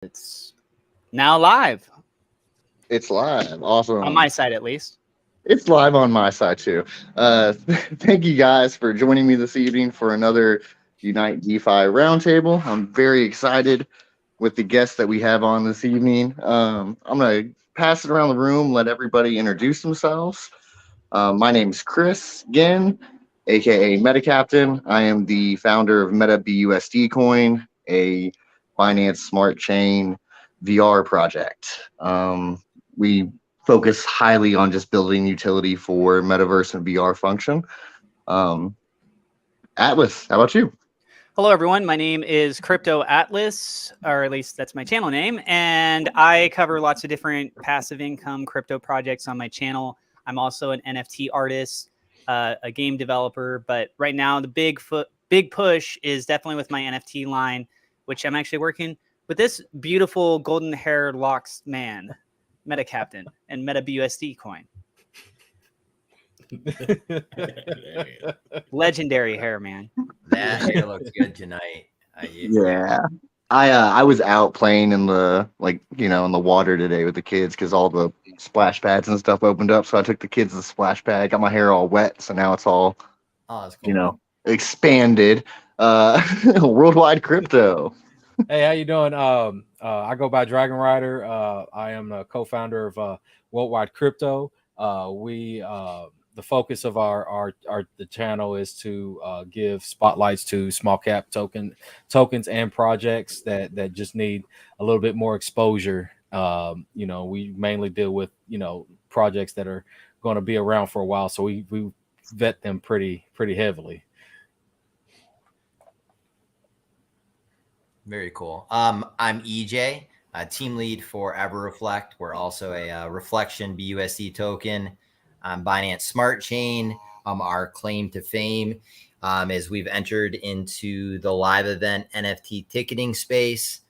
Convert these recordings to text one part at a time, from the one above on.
It's now live It's live. Awesome. on my side, at least. It's live on my side too. Thank you guys for joining me this evening for another UniteDeFi Roundtable. I'm very excited with the guests that we have on this evening. I'm going to pass it around the room, let everybody introduce themselves. My name is Chris Ginn, aka MetaCaptain. I am the founder of MetaBusdCoin, a Binance Smart Chain VR project. We focus highly on just building utility for metaverse and VR function. Atlas, how about you? Hello, everyone. My name is Crypto Atlas, or at least that's my channel name. And I cover lots of different passive income crypto projects on my channel. I'm also an NFT artist, a game developer. But right now, the big push is definitely with my NFT line, which I'm actually working with this beautiful golden hair locks man, MetaCaptain, and MetaBusdCoin. Legendary hair, man. That hair looks good tonight. Yeah. I was out playing in the in the water today with the kids because all the splash pads and stuff opened up. So I took the kids to the splash pad, got my hair all wet, so now it's all that's cool. Expanded. Worldwide crypto. Hey, how you doing? I go by Dragon Rider. I am a co-founder of Worldwide Crypto. The focus of the channel is to give spotlights to small cap tokens and projects that just need a little bit more exposure. We mainly deal with projects that are going to be around for a while, so we vet them pretty heavily. Very cool. I'm EJ, team lead for EverReflect. We're also a Reflection BUSD token on Binance Smart Chain. Our claim to fame is we've entered into the live event NFT ticketing space.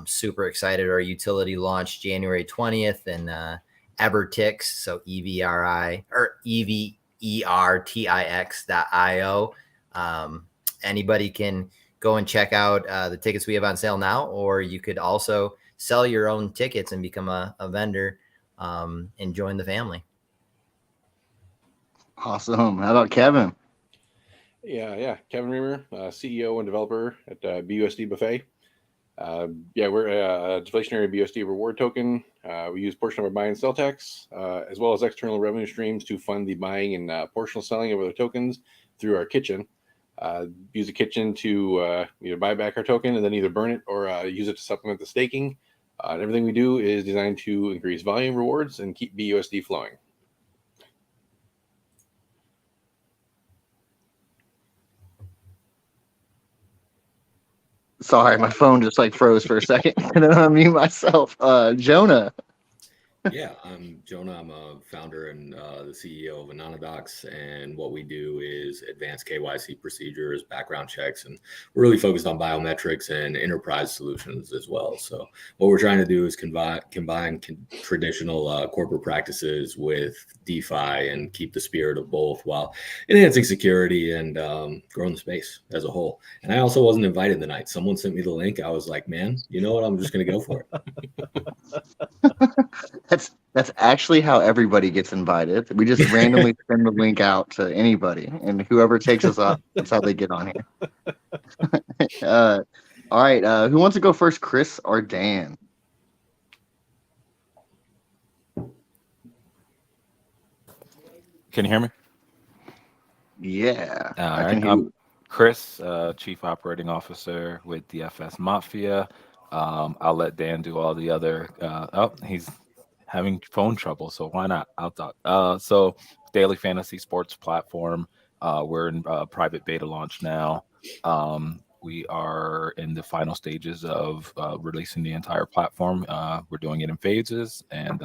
Super excited. Our utility launched January 20th and EverTix, so EverTix.io. Anybody can go and check out the tickets we have on sale now, or you could also sell your own tickets and become a vendor and join the family. Awesome. How about Kevin? Yeah. Kevin Reamer, CEO and developer at BusdBuffet. We're a deflationary BUSD reward token. We use portion of our buy and sell tax, as well as external revenue streams to fund the buying and portional selling of other tokens through our kitchen. Use the kitchen to either buy back our token and then either burn it or use it to supplement the staking. Everything we do is designed to increase volume rewards and keep BUSD flowing. Sorry, my phone just froze for a second and then I unmute myself. Jonah. Yeah, I'm Jonah. I'm a founder and the CEO of Anonymous, and what we do is advanced KYC procedures, background checks, and we're really focused on biometrics and enterprise solutions as well. So what we're trying to do is combine traditional corporate practices with DeFi and keep the spirit of both while enhancing security and growing the space as a whole. And I also wasn't invited tonight. Someone sent me the link. I was like, man, you know what? I'm just going to go for it. That's actually how everybody gets invited. We just randomly send the link out to anybody, and whoever takes us up, that's how they get on here. All right, who wants to go first, Chris or Dan? Can you hear me? Yeah. All right. I'm Chris, Chief Operating Officer with DFS Mafia. I'll let Dan do all the other. He's having phone trouble, so why not? I'll talk. So daily fantasy sports platform. We're in private beta launch now. We are in the final stages of releasing the entire platform. We're doing it in phases, and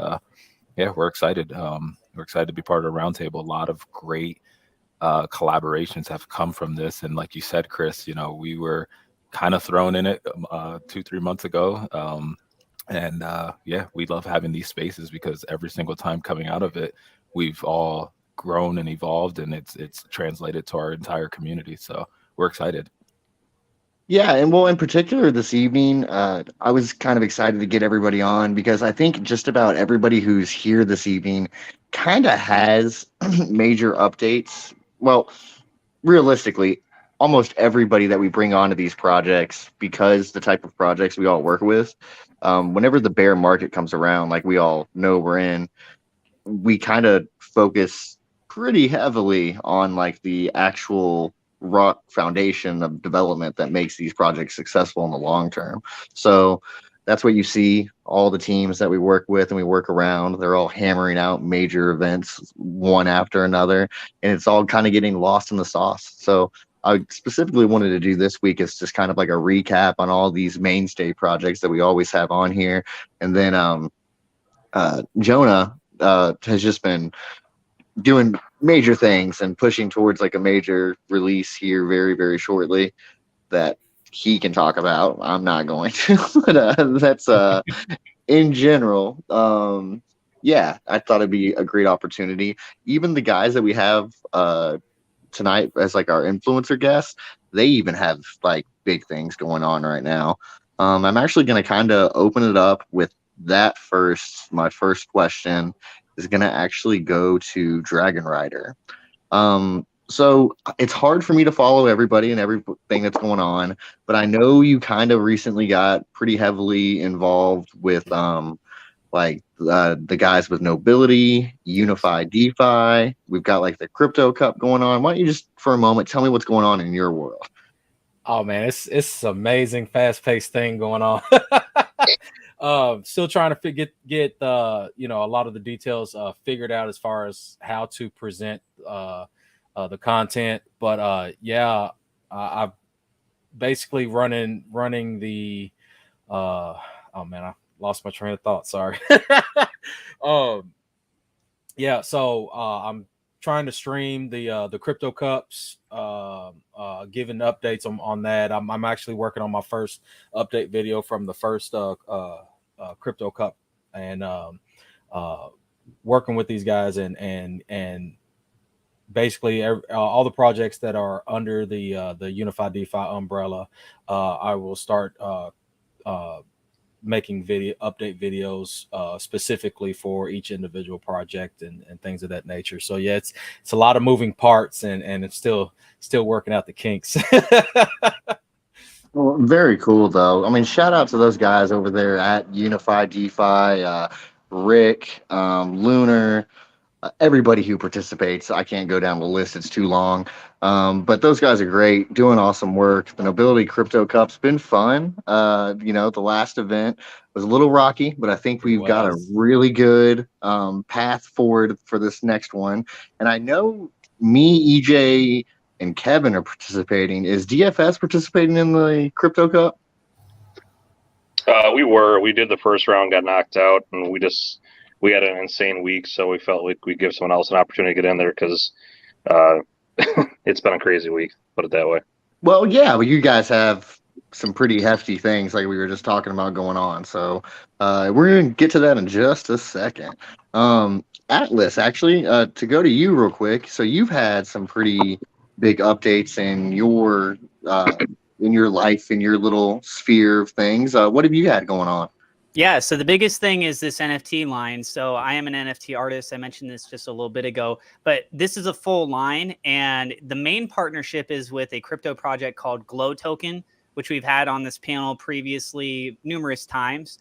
we're excited. We're excited to be part of the roundtable. A lot of great collaborations have come from this, and like you said, Chris, we were kind of thrown in it 2-3 months ago. We love having these spaces because every single time coming out of it, we've all grown and evolved, and it's translated to our entire community. So we're excited. Yeah, and well, in particular this evening, I was kind of excited to get everybody on because I think just about everybody who's here this evening kind of has major updates. Well, realistically, almost everybody that we bring onto these projects, because the type of projects we all work with, whenever the bear market comes around, like we all know we're in, we kind of focus pretty heavily on like the actual rock foundation of development that makes these projects successful in the long term. So that's what you see all the teams that we work with and we work around. They're all hammering out major events one after another, and it's all kind of getting lost in the sauce. So I specifically wanted to do this week is just kind of like a recap on all these mainstay projects that we always have on here. And then Jonah has just been doing major things and pushing towards like a major release here very, very shortly that he can talk about. I'm not going to, but that's in general. Yeah, I thought it'd be a great opportunity. Even the guys that we have tonight as like our influencer guests, they even have like big things going on right now. I'm actually going to kind of open it up with that first. My first question is going to actually go to Dragon Rider. So it's hard for me to follow everybody and everything that's going on, but I know you kind of recently got pretty heavily involved with the guys with Nobility, UniteDeFi. We've got like the Crypto Cup going on. Why don't you just for a moment tell me what's going on in your world? Oh man, it's amazing, fast-paced thing going on. Still trying to get a lot of the details figured out as far as how to present the content. But I've basically running the oh man, I lost my train of thought. Sorry. So I'm trying to stream the Crypto Cups, giving updates on that. I'm actually working on my first update video from the first Crypto Cup, and working with these guys and basically all the projects that are under the UniteDeFi umbrella. I will start making update videos specifically for each individual project and things of that nature. So yeah, it's a lot of moving parts and it's still working out the kinks. Well, very cool though. I mean, shout out to those guys over there at UniteDeFi, Rick, Lunar, everybody who participates. I can't go down the list, it's too long. But those guys are great, doing awesome work. The Nobility Crypto Cup's been fun. The last event was a little rocky, but I think we've got a really good path forward for this next one. And I know me, EJ, and Kevin are participating. Is DFS participating in the Crypto Cup? We did the first round, got knocked out, and we had an insane week, so we felt like we'd give someone else an opportunity to get in there because it's been a crazy week, put it that way. Well, yeah, but you guys have some pretty hefty things like we were just talking about going on. So we're going to get to that in just a second. Atlas, actually, to go to you real quick. So you've had some pretty big updates in your life, in your little sphere of things. What have you had going on? Yeah, so the biggest thing is this NFT line. So I am an NFT artist. I mentioned this just a little bit ago, but this is a full line. And the main partnership is with a crypto project called Glow Token, which we've had on this panel previously numerous times.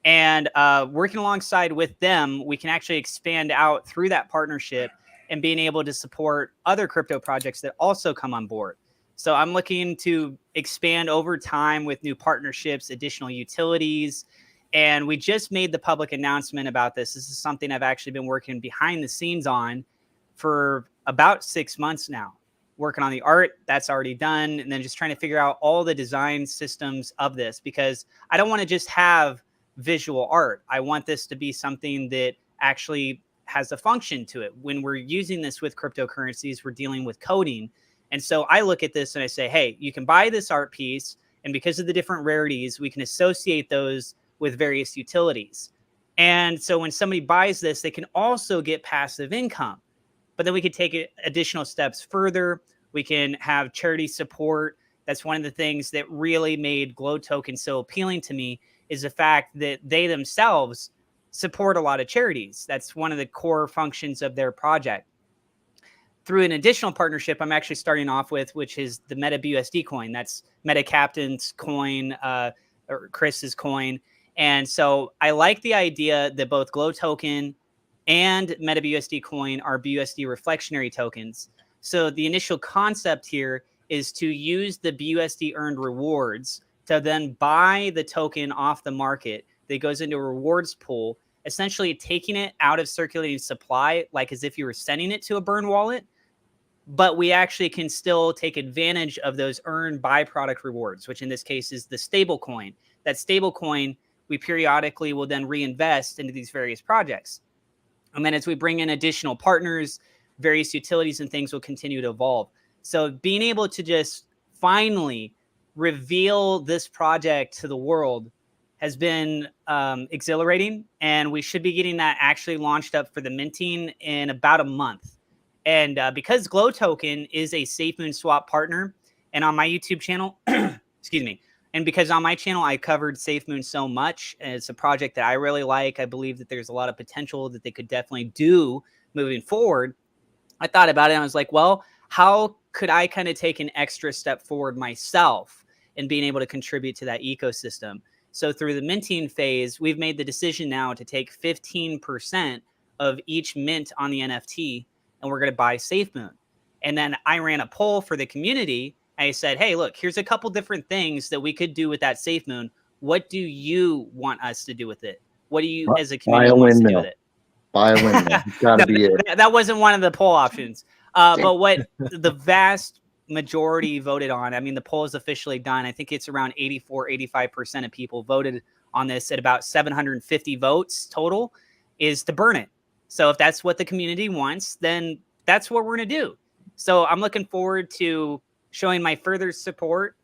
And working alongside with them, we can actually expand out through that partnership and being able to support other crypto projects that also come on board. So I'm looking to expand over time with new partnerships, additional utilities. And we just made the public announcement about this. This is something I've actually been working behind the scenes on for about 6 months now. Working on the art, that's already done. And then just trying to figure out all the design systems of this, because I don't want to just have visual art. I want this to be something that actually has a function to it. When we're using this with cryptocurrencies, we're dealing with coding. And so I look at this and I say, hey, you can buy this art piece. And because of the different rarities, we can associate those with various utilities. And so when somebody buys this, they can also get passive income. But then we could take it additional steps further. We can have charity support That's one of the things that really made Glow Token so appealing to me, is the fact that they themselves support a lot of charities. That's one of the core functions of their project. Through an additional partnership I'm actually starting off with, which is the MetaBusdCoin. That's Meta Captain's coin, or Chris's coin. And so I like the idea that both Glow Token and MetaBusdCoin are BUSD reflectionary tokens. So the initial concept here is to use the BUSD earned rewards to then buy the token off the market that goes into a rewards pool, essentially taking it out of circulating supply, like as if you were sending it to a burn wallet. But we actually can still take advantage of those earned byproduct rewards, which in this case is the stable coin. That stable coin we periodically will then reinvest into these various projects. And then as we bring in additional partners, various utilities and things will continue to evolve. So being able to just finally reveal this project to the world has been exhilarating. And we should be getting that actually launched up for the minting in about a month. And because Glow Token is a SafeMoon swap partner, and on my YouTube channel, excuse me, and because on my channel I covered SafeMoon so much, and it's a project that I really like, I believe that there's a lot of potential that they could definitely do moving forward. I thought about it and I was like, well, how could I kind of take an extra step forward myself in being able to contribute to that ecosystem? So through the minting phase, we've made the decision now to take 15% of each mint on the NFT, and we're going to buy SafeMoon. And then I ran a poll for the community. I said, hey, look, here's a couple different things that we could do with that SafeMoon. What do you want us to do with it? What do you as a community want us to do with it? Buy a windmill. It's gotta be it. That wasn't one of the poll options. But what the vast majority voted on, I mean, the poll is officially done. I think it's around 85% of people voted on this at about 750 votes total, is to burn it. So if that's what the community wants, then that's what we're going to do. So I'm looking forward to showing my further support,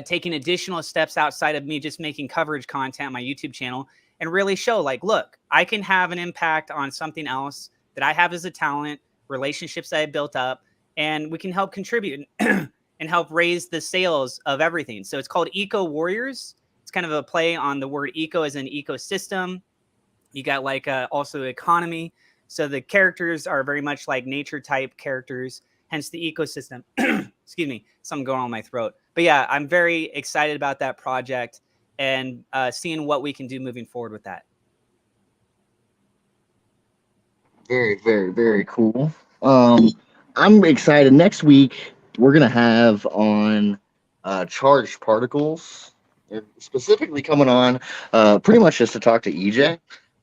taking additional steps outside of me just making coverage content on my YouTube channel, and really show like, look, I can have an impact on something else that I have as a talent, relationships that I built up, and we can help contribute and help raise the sales of everything. So it's called Eco Warriors. It's kind of a play on the word eco as an ecosystem. You got like also economy. So the characters are very much like nature type characters, hence the ecosystem. Excuse me, something going on my throat. But yeah, I'm very excited about that project and seeing what we can do moving forward with that. Very, very, very cool. I'm excited. Next week, we're going to have on charged particles, specifically coming on pretty much just to talk to EJ.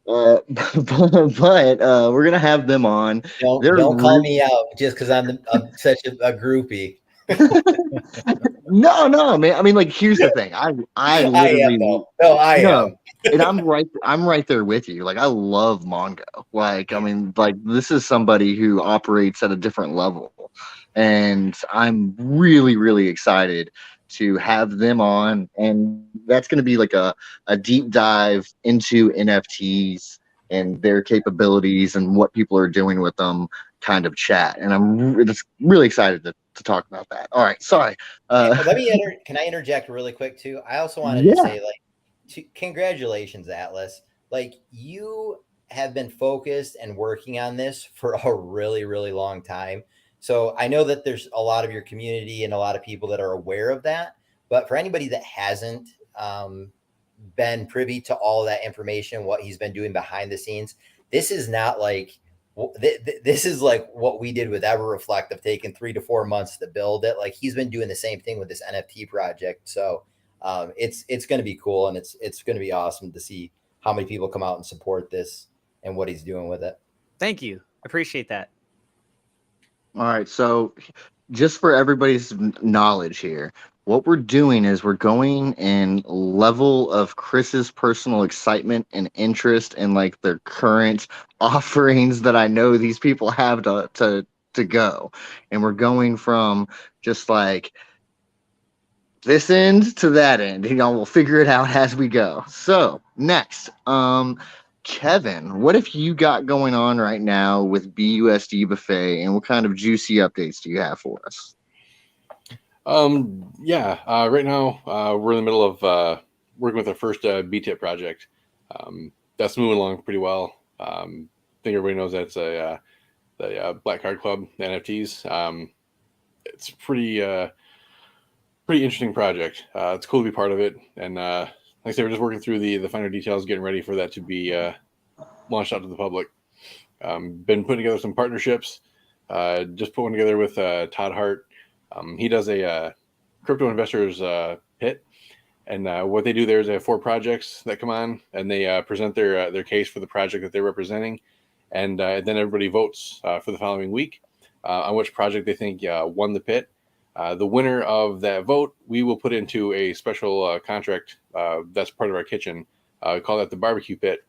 But we're gonna have them on. Don't call me out just because I'm such a groupie. No, man. I mean, like, here's the thing. I literally I am. And I'm right there with you. Like, I love Mongo. Like, I mean, like, this is somebody who operates at a different level, and I'm really, really excited to have them on, and that's going to be like a deep dive into NFTs and their capabilities and what people are doing with them kind of chat. And I'm just really excited to talk about that. All right. Sorry. Can I interject really quick too? I also wanted to say, like, congratulations, Atlas. Like, you have been focused and working on this for a really, really long time. So I know that there's a lot of your community and a lot of people that are aware of that. But for anybody that hasn't been privy to all that information, what he's been doing behind the scenes, this is not like, this is like what we did with EverReflect of taking 3 to 4 months to build it. Like, he's been doing the same thing with this NFT project. So it's going to be cool, and it's going to be awesome to see how many people come out and support this and what he's doing with it. Thank you. Appreciate that. All right. So just for everybody's knowledge here, what we're doing is we're going in level of Chris's personal excitement and interest in like their current offerings that I know these people have to go. And we're going from just like this end to that end. You know, we'll figure it out as we go. So next, Kevin, what have you got going on right now with BusdBuffet, and what kind of juicy updates do you have for us? Yeah. Right now, we're in the middle of working with our first BTIP project. That's moving along pretty well. I think everybody knows that's the Black Card Club, the NFTs. It's pretty interesting project. It's cool to be part of it, and like I said, we're just working through the finer details, getting ready for that to be launched out to the public. Been putting together some partnerships. Just put one together with Todd Hart. He does a crypto investors pit, and what they do there is they have 4 projects that come on, and they present their case for the project that they're representing, and then everybody votes for the following week on which project they think won the pit. The winner of that vote, we will put into a special contract that's part of our kitchen. We call that the barbecue pit.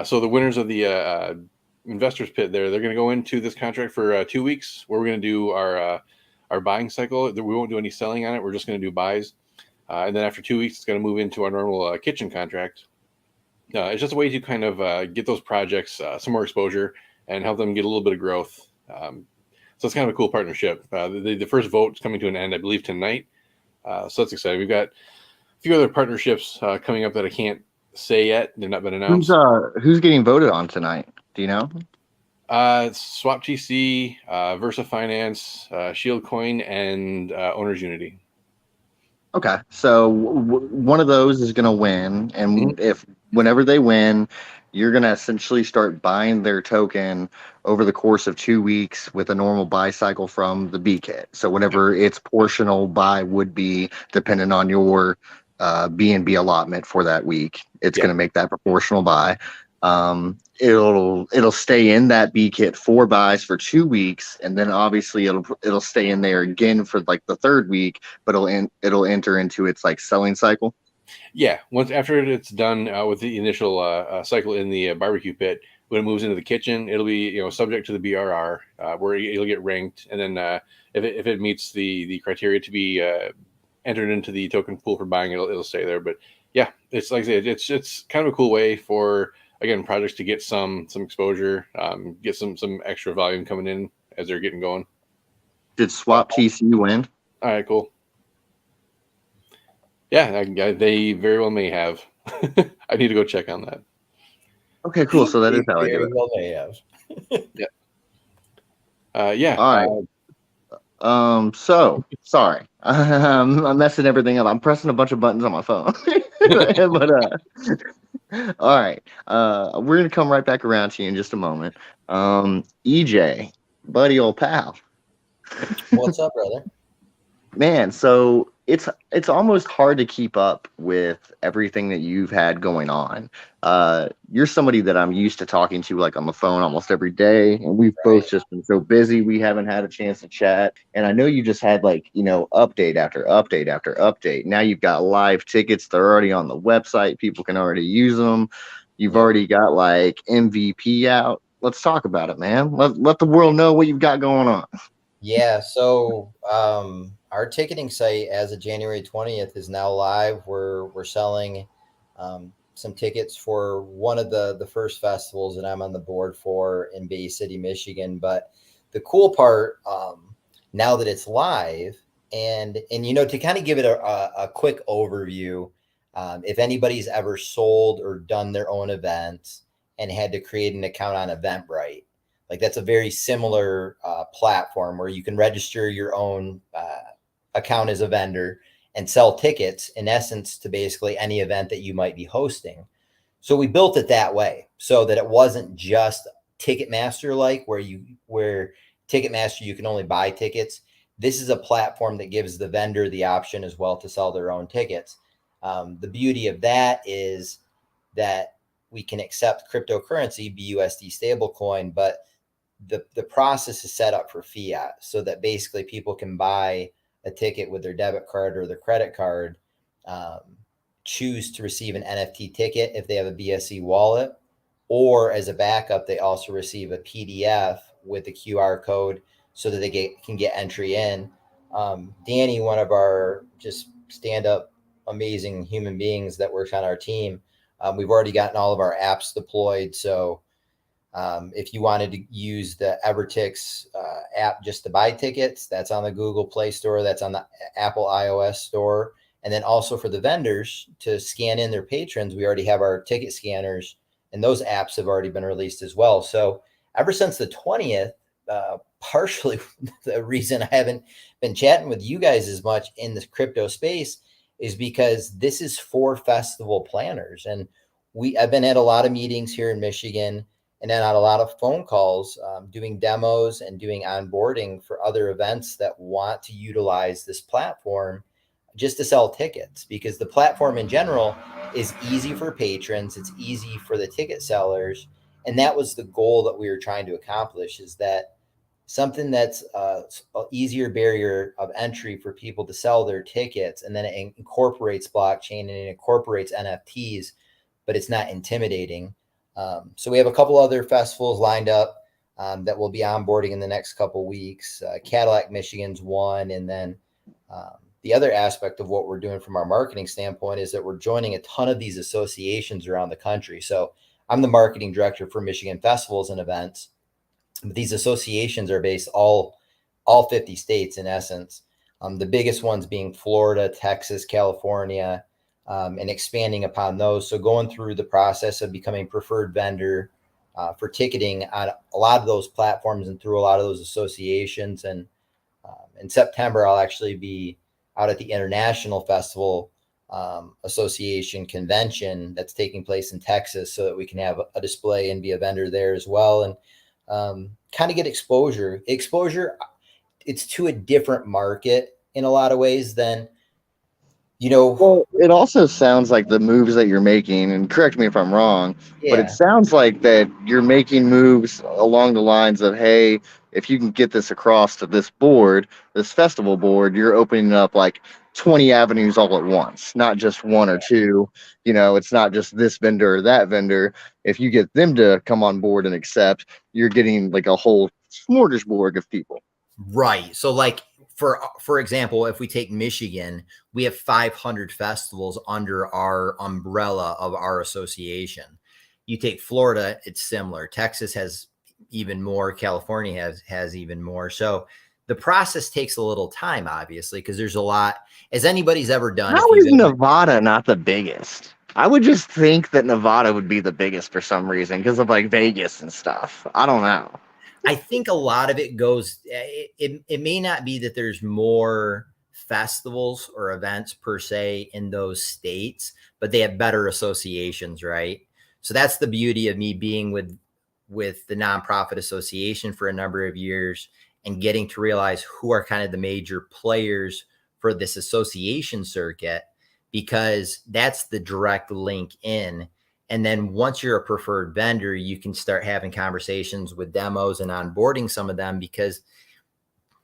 So the winners of the investors pit they're going to go into this contract for 2 weeks, where we're going to do our buying cycle. We won't do any selling on it. We're just going to do buys. And then after 2 weeks, it's going to move into our normal kitchen contract. It's just a way to kind of get those projects some more exposure and help them get a little bit of growth. So it's kind of a cool partnership. The first vote is coming to an end, I believe, tonight. So that's exciting. We've got a few other partnerships coming up that I can't say yet. They've not been announced. Who's getting voted on tonight? Do you know? It's SwapGC, Versa Finance, Shieldcoin, and Owners Unity. Okay, so one of those is going to win, and if whenever they win, you're going to essentially start buying their token over the course of 2 weeks with a normal buy cycle from the B kit. So whatever its portional buy would be, depending on your BNB allotment for that week, it's going to make that proportional buy. It'll stay in that B kit for buys for 2 weeks, and then obviously it'll stay in there again for like the third week, but it'll enter into its like selling cycle. Yeah, once after it's done with the initial cycle in the barbecue pit, when it moves into the kitchen, it'll be subject to the BRR, where it'll get ranked, and then if it meets the criteria to be entered into the token pool for buying, it'll stay there. But yeah, it's like I said, it's kind of a cool way for projects to get some exposure, get some extra volume coming in as they're getting going. Did SwapGC win? All right, cool. Yeah, they very well may have. I need to go check on that. Okay, cool. So that is how I do it. Well, they have. Yeah. All right. So sorry, I'm messing everything up. I'm pressing a bunch of buttons on my phone. But all right. We're gonna come right back around to you in just a moment. EJ, buddy, old pal. What's up, brother? Man, so it's almost hard to keep up with everything that you've had going on. You're somebody that I'm used to talking to like on the phone almost every day, and we've both just been so busy we haven't had a chance to chat. And I know you just had like, update after update after update. Now you've got live tickets, they're already on the website, people can already use them. You've already got like MVP out. Let's talk about it, man. Let the world know what you've got going on. Yeah, so our ticketing site as of January 20th is now live. We're selling some tickets for one of the first festivals that I'm on the board for in Bay City, Michigan. But the cool part, now that it's live, and to kind of give it a quick overview, if anybody's ever sold or done their own events and had to create an account on Eventbrite, like that's a very similar platform where you can register your own account as a vendor and sell tickets in essence to basically any event that you might be hosting. So we built it that way so that it wasn't just Ticketmaster like where Ticketmaster you can only buy tickets. This is a platform that gives the vendor the option as well to sell their own tickets. The beauty of that is that we can accept cryptocurrency, BUSD stablecoin, but the process is set up for fiat so that basically people can buy a ticket with their debit card or their credit card, choose to receive an NFT ticket if they have a BSC wallet, or as a backup, they also receive a PDF with a QR code so that they can get entry in. Danny, one of our just stand-up amazing human beings that works on our team, we've already gotten all of our apps deployed. So If you wanted to use the EverTix app just to buy tickets, that's on the Google Play Store, that's on the Apple iOS Store. And then also for the vendors to scan in their patrons, we already have our ticket scanners, and those apps have already been released as well. So ever since the 20th, partially the reason I haven't been chatting with you guys as much in the crypto space is because this is for festival planners. And I've been at a lot of meetings here in Michigan, and then on a lot of phone calls, doing demos and doing onboarding for other events that want to utilize this platform just to sell tickets, because the platform in general is easy for patrons. It's easy for the ticket sellers. And that was the goal that we were trying to accomplish, is that something that's an easier barrier of entry for people to sell their tickets. And then it incorporates blockchain and it incorporates NFTs, but it's not intimidating. So we have a couple other festivals lined up that will be onboarding in the next couple weeks. Cadillac, Michigan's one. And then the other aspect of what we're doing from our marketing standpoint is that we're joining a ton of these associations around the country. So I'm the marketing director for Michigan Festivals and Events. But these associations are based all 50 states in essence. The biggest ones being Florida, Texas, California, and expanding upon those. So going through the process of becoming preferred vendor for ticketing on a lot of those platforms and through a lot of those associations. And in September, I'll actually be out at the International Festival Association convention that's taking place in Texas, so that we can have a display and be a vendor there as well, and kind of get exposure. It's to a different market in a lot of ways than, Well, it also sounds like the moves that you're making, and correct me if I'm wrong, but it sounds like that you're making moves along the lines of, hey, if you can get this across to this board, this festival board, you're opening up like 20 avenues all at once, not just one or two. It's not just this vendor or that vendor. If you get them to come on board and accept, you're getting like a whole smorgasbord of people. Right. So like, for example, if we take Michigan, we have 500 festivals under our umbrella of our association. You take Florida, it's similar. Texas has even more. California has even more. So the process takes a little time, obviously, because there's a lot, as anybody's ever done. How is Nevada not the biggest? I would just think that Nevada would be the biggest for some reason because of like Vegas and stuff. I don't know. I think a lot of it goes, it may not be that there's more festivals or events per se in those states, but they have better associations, right? So that's the beauty of me being with the nonprofit association for a number of years and getting to realize who are kind of the major players for this association circuit, because that's the direct link in. And then once you're a preferred vendor, you can start having conversations with demos and onboarding some of them, because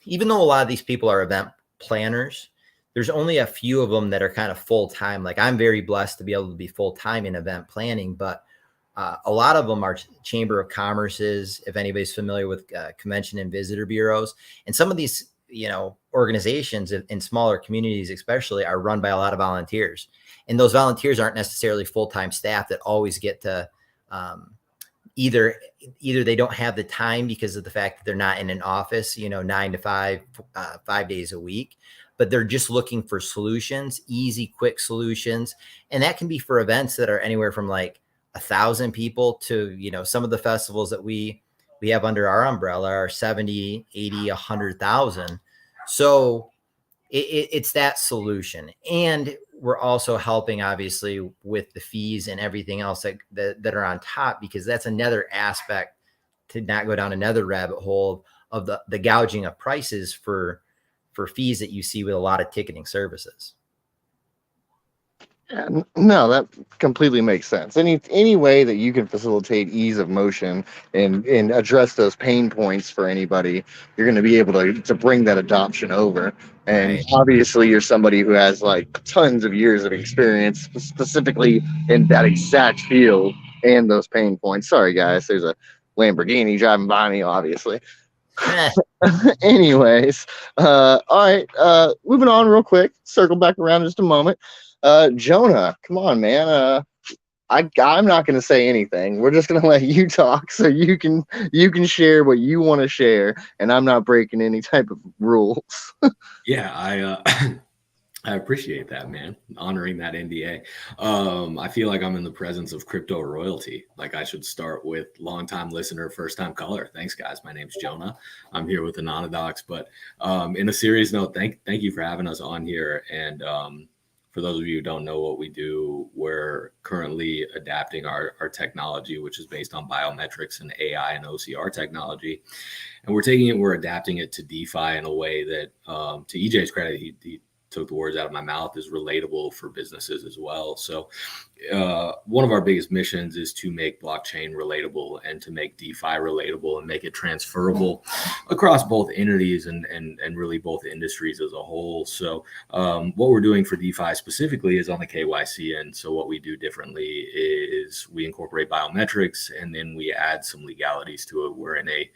even though a lot of these people are event planners, there's only a few of them that are kind of full-time. Like I'm very blessed to be able to be full-time in event planning, but a lot of them are Chamber of Commerce's, if anybody's familiar with convention and visitor bureaus. And some of these, organizations in smaller communities especially are run by a lot of volunteers. And those volunteers aren't necessarily full-time staff that always get to either they don't have the time because of the fact that they're not in an office, 9 to 5, 5 days a week, but they're just looking for solutions, easy, quick solutions. And that can be for events that are anywhere from like 1,000 people to, some of the festivals that we have under our umbrella are 70, 80, 100,000. So it's that solution. And we're also helping obviously with the fees and everything else that are on top, because that's another aspect to not go down another rabbit hole of the gouging of prices for fees that you see with a lot of ticketing services. Yeah, no, that completely makes sense. Any way that you can facilitate ease of motion and address those pain points for anybody, you're going to be able to bring that adoption over. And Right. Obviously, you're somebody who has like tons of years of experience, specifically in that exact field and those pain points. Sorry, guys, there's a Lamborghini driving by me, obviously. Anyways, all right, moving on real quick, circle back around just a moment. Jonah, come on, man. I'm not going to say anything. We're just going to let you talk, so you can share what you want to share, and I'm not breaking any type of rules. Yeah, I appreciate that, man. Honoring that NDA. I feel like I'm in the presence of crypto royalty. Like I should start with longtime listener, first time caller. Thanks, guys. My name's Jonah. I'm here with Anonymous. But in a serious note, thank you for having us on here. And for those of you who don't know what we do, we're currently adapting our technology, which is based on biometrics and AI and OCR technology. And we're adapting it to DeFi in a way that, to EJ's credit, he took the words out of my mouth, is relatable for businesses as well. So one of our biggest missions is to make blockchain relatable and to make DeFi relatable and make it transferable across both entities and really both industries as a whole. So what we're doing for DeFi specifically is on the KYC end. So what we do differently is we incorporate biometrics and then we add some legalities to it. We're in a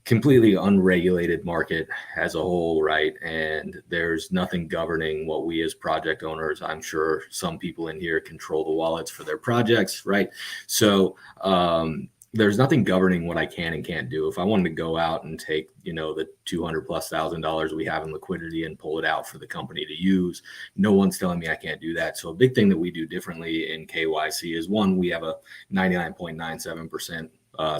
completely unregulated market as a whole, right? And there's nothing governing what we as project owners, I'm sure some people in here control the wallets for their projects, right? So there's nothing governing what I can and can't do. If I wanted to go out and take, the $200,000+ we have in liquidity and pull it out for the company to use, no one's telling me I can't do that. So a big thing that we do differently in KYC is, one, we have a 99.97%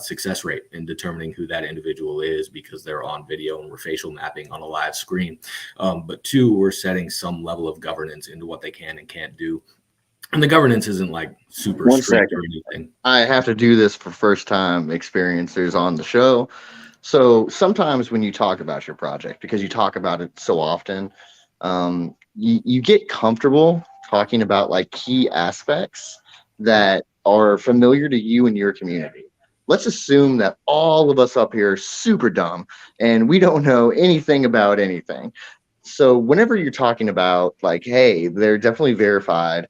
success rate in determining who that individual is because they're on video and we're facial mapping on a live screen. But two, we're setting some level of governance into what they can and can't do. And the governance isn't like super strict or anything. I have to do this for first time experiencers on the show. So sometimes when you talk about your project, because you talk about it so often, you get comfortable talking about like key aspects that are familiar to you and your community. Let's assume that all of us up here are super dumb and we don't know anything about anything. So whenever you're talking about like, hey, they're definitely verified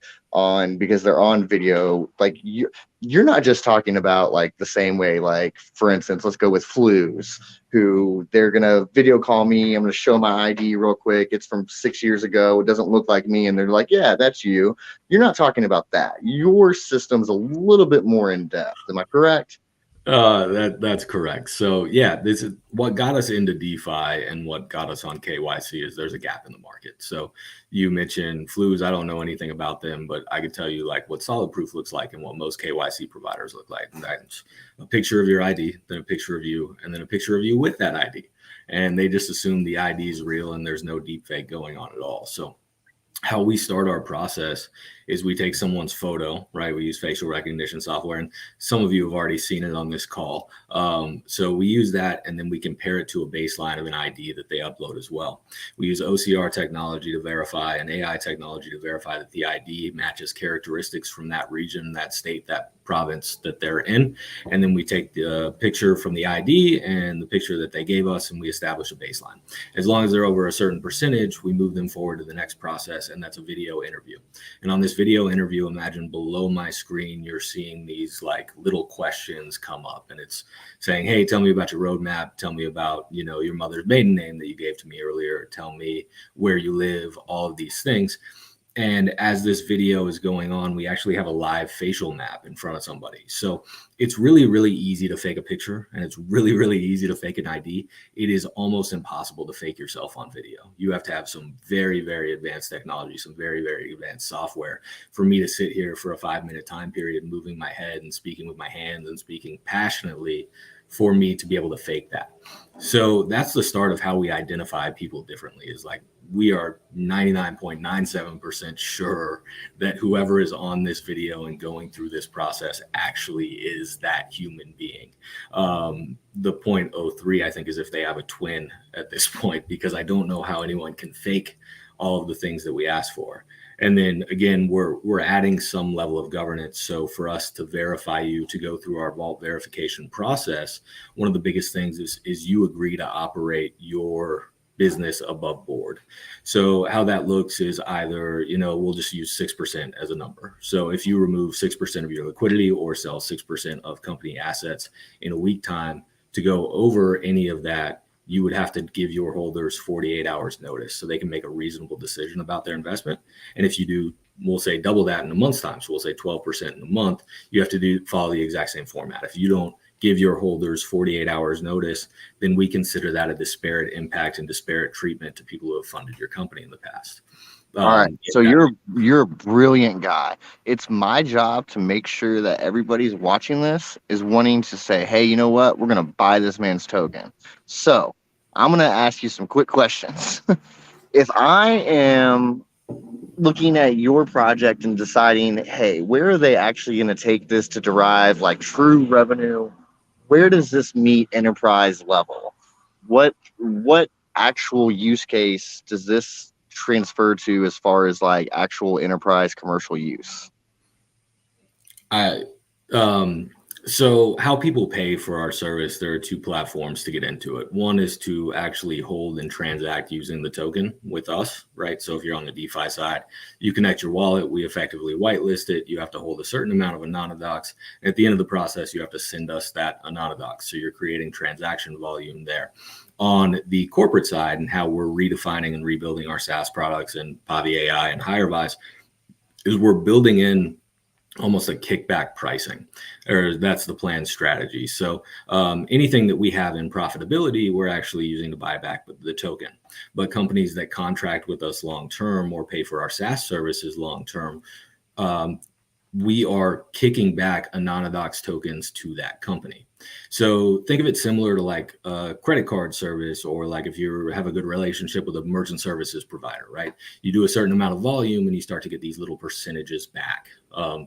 because they're on video, like you're not just talking about like the same way, like for instance, let's go with Flues, who they're going to video call me. I'm going to show my ID real quick. It's from 6 years ago. It doesn't look like me. And they're like, yeah, that's you. You're not talking about that. Your system's a little bit more in depth. Am I correct? That's correct. So yeah, this is what got us into DeFi and what got us on KYC is there's a gap in the market. So you mentioned Flues. I don't know anything about them, but I can tell you like what solid proof looks like and what most KYC providers look like. And that's a picture of your ID, then a picture of you, and then a picture of you with that ID. And they just assume the ID is real and there's no deep fake going on at all. So how we start our process is we take someone's photo, right? We use facial recognition software, and some of you have already seen it on this call. So we use that, and then we compare it to a baseline of an ID that they upload as well. We use OCR technology to verify and AI technology to verify that the ID matches characteristics from that region, that state, that province that they're in. And then we take the picture from the ID and the picture that they gave us, and we establish a baseline. As long as they're over a certain percentage, we move them forward to the next process, and that's a video interview. And on this video interview, imagine below my screen, you're seeing these like little questions come up, and it's saying, hey, tell me about your roadmap. Tell me about, your mother's maiden name that you gave to me earlier. Tell me where you live, all of these things. And as this video is going on, we actually have a live facial map in front of somebody. So it's really, really easy to fake a picture, and it's really, really easy to fake an ID. It is almost impossible to fake yourself on video. You have to have some very, very advanced technology, some very, very advanced software for me to sit here for a 5-minute time period, moving my head and speaking with my hands and speaking passionately for me to be able to fake that. So that's the start of how we identify people differently, is like, we are 99.97% sure that whoever is on this video and going through this process actually is that human being. The 0.03, I think, is if they have a twin at this point, because I don't know how anyone can fake all of the things that we ask for. And then again, we're adding some level of governance. So for us to verify you, to go through our vault verification process, one of the biggest things is you agree to operate your business above board. So how that looks is either, we'll just use 6% as a number. So if you remove 6% of your liquidity or sell 6% of company assets in a week time, to go over any of that, you would have to give your holders 48 hours notice so they can make a reasonable decision about their investment. And if you do we'll say double that in a month's time. So we'll say 12% in a month. You have to follow the exact same format. If you don't give your holders 48 hours notice, then we consider that a disparate impact and disparate treatment to people who have funded your company in the past. All right. So you're a brilliant guy. It's my job to make sure that everybody's watching this is wanting to say, hey, you know what? We're going to buy this man's token. So I'm going to ask you some quick questions. If I am looking at your project and deciding, hey, where are they actually going to take this to derive like true revenue? Where does this meet enterprise level? What actual use case does this transfer to as far as like actual enterprise commercial use? So how people pay for our service, there are two platforms to get into it. One is to actually hold and transact using the token with us, right? So if you're on the DeFi side, you connect your wallet, we effectively whitelist it. You have to hold a certain amount of Anonymous. At the end of the process, you have to send us that Anonymous. So you're creating transaction volume there. On the corporate side and how we're redefining and rebuilding our SaaS products and Pavi AI and HireVise is we're building in almost a kickback pricing, or that's the planned strategy. So anything that we have in profitability, we're actually using to buy back the token. But companies that contract with us long-term or pay for our SaaS services long-term, we are kicking back Anonymous tokens to that company. So think of it similar to like a credit card service, or like if you have a good relationship with a merchant services provider, right? You do a certain amount of volume and you start to get these little percentages back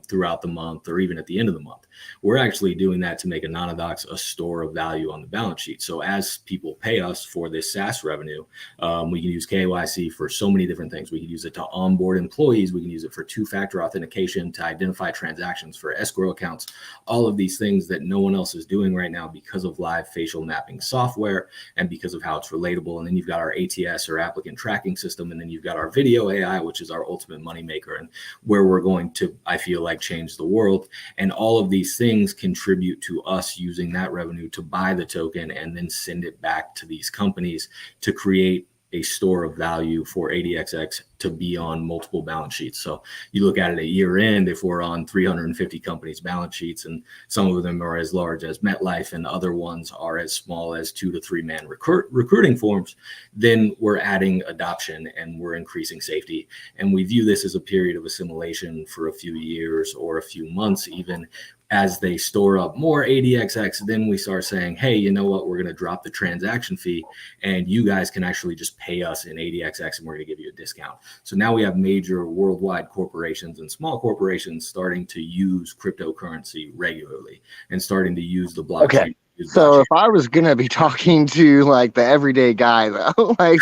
throughout the month or even at the end of the month. We're actually doing that to make Anonymous a store of value on the balance sheet. So as people pay us for this SaaS revenue, we can use KYC for so many different things. We can use it to onboard employees. We can use it for two-factor authentication, to identify transactions for escrow accounts, all of these things that no one else is doing right now because of live facial mapping software and because of how it's relatable. And then you've got our ATS or applicant tracking system. And then you've got our video AI, which is our ultimate moneymaker and where we're going to, I feel like, change the world. And all of these things contribute to us using that revenue to buy the token and then send it back to these companies to create a store of value for ADXX to be on multiple balance sheets. So you look at it at year end, if we're on 350 companies' balance sheets, and some of them are as large as MetLife and other ones are as small as 2 to 3 man recruiting forms, then we're adding adoption and we're increasing safety. And we view this as a period of assimilation for a few years or a few months even. As they store up more ADXX, then we start saying, hey, you know what, we're going to drop the transaction fee and you guys can actually just pay us in ADXX and we're going to give you a discount. So now we have major worldwide corporations and small corporations starting to use cryptocurrency regularly and starting to use the blockchain. Okay. So if I was gonna be talking to like the everyday guy though, like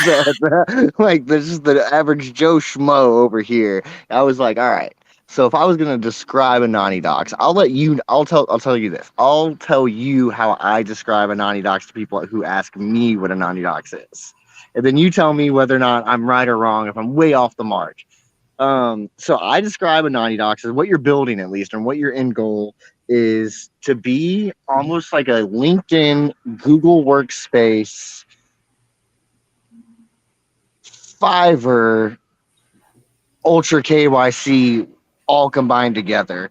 like this is the average Joe Schmo over here, I was like, all right. So if I was gonna describe Anonymous, I'll tell you this. I'll tell you how I describe Anonymous to people who ask me what Anonymous is, and then you tell me whether or not I'm right or wrong. If I'm way off the mark. So I describe Anonymous as what you're building, at least, and what your end goal is to be almost like a LinkedIn, Google Workspace, Fiverr, Ultra KYC, all combined together